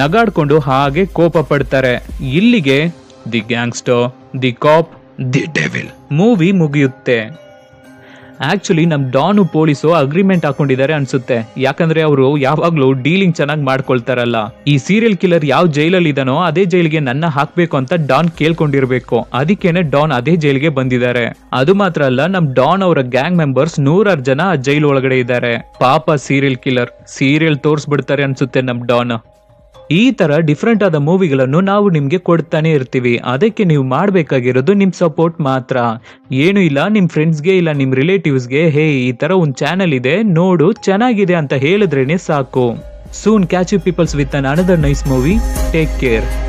ನಗಾಡ್ಕೊಂಡು ಹಾಗೆ ಕೋಪ ಪಡ್ತಾರೆ. ಇಲ್ಲಿಗೆ the gangster, the cop, the devil movie ಮುಗಿಯುತ್ತೆ. ಆಕ್ಚುಲಿ ನಮ್ ಡಾನು ಪೊಲೀಸು ಅಗ್ರಿಮೆಂಟ್ ಹಾಕೊಂಡಿದ್ದಾರೆ ಅನ್ಸುತ್ತೆ, ಯಾಕಂದ್ರೆ ಅವರು ಯಾವಾಗ್ಲೂ ಡೀಲಿಂಗ್ ಚೆನ್ನಾಗಿ ಮಾಡ್ಕೊಳ್ತಾರಲ್ಲ. ಈ ಸೀರಿಯಲ್ ಕಿಲ್ಲರ್ ಯಾವ ಜೈಲಲ್ಲಿ ಇದಾನೋ ಅದೇ ಜೈಲಿಗೆ ನನ್ನ ಹಾಕ್ಬೇಕು ಅಂತ ಡಾನ್ ಕೇಳ್ಕೊಂಡಿರ್ಬೇಕು. ಅದಕ್ಕೇನೆ ಡಾನ್ ಅದೇ ಜೈಲಿಗೆ ಬಂದಿದ್ದಾರೆ. ಅದು ಮಾತ್ರ ಅಲ್ಲ, ನಮ್ ಡಾನ್ ಅವರ ಗ್ಯಾಂಗ್ ಮೆಂಬರ್ಸ್ 100 ಜನ ಜೈಲ್ ಒಳಗಡೆ ಇದ್ದಾರೆ. ಪಾಪ ಸೀರಿಯಲ್ ಕಿಲ್ಲರ್ ಸೀರಿಯಲ್ ತೋರ್ಸ್ಬಿಡ್ತಾರೆ ಅನ್ಸುತ್ತೆ ನಮ್ ಡಾನ್. ಈ ತರ ಡಿಫ್ರೆಂಟ್ ಆದ ಮೂವಿಗಳನ್ನು ನಾವು ನಿಮ್ಗೆ ಕೊಡ್ತಾನೆ ಇರ್ತೀವಿ. ಅದಕ್ಕೆ ನೀವು ಮಾಡ್ಬೇಕಾಗಿರೋದು ನಿಮ್ ಸಪೋರ್ಟ್ ಮಾತ್ರ. ಏನು ಇಲ್ಲ, ನಿಮ್ ಫ್ರೆಂಡ್ಸ್ಗೆ ಇಲ್ಲ ನಿಮ್ ರಿಲೇಟಿವ್ಸ್ಗೆ ಹೇ ಈ ತರ ಒಂದ್ ಚಾನೆಲ್ ಇದೆ ನೋಡು ಚೆನ್ನಾಗಿದೆ ಅಂತ ಹೇಳಿದ್ರೇನೆ ಸಾಕು. Soon catch you peoples with another nice movie. Take care.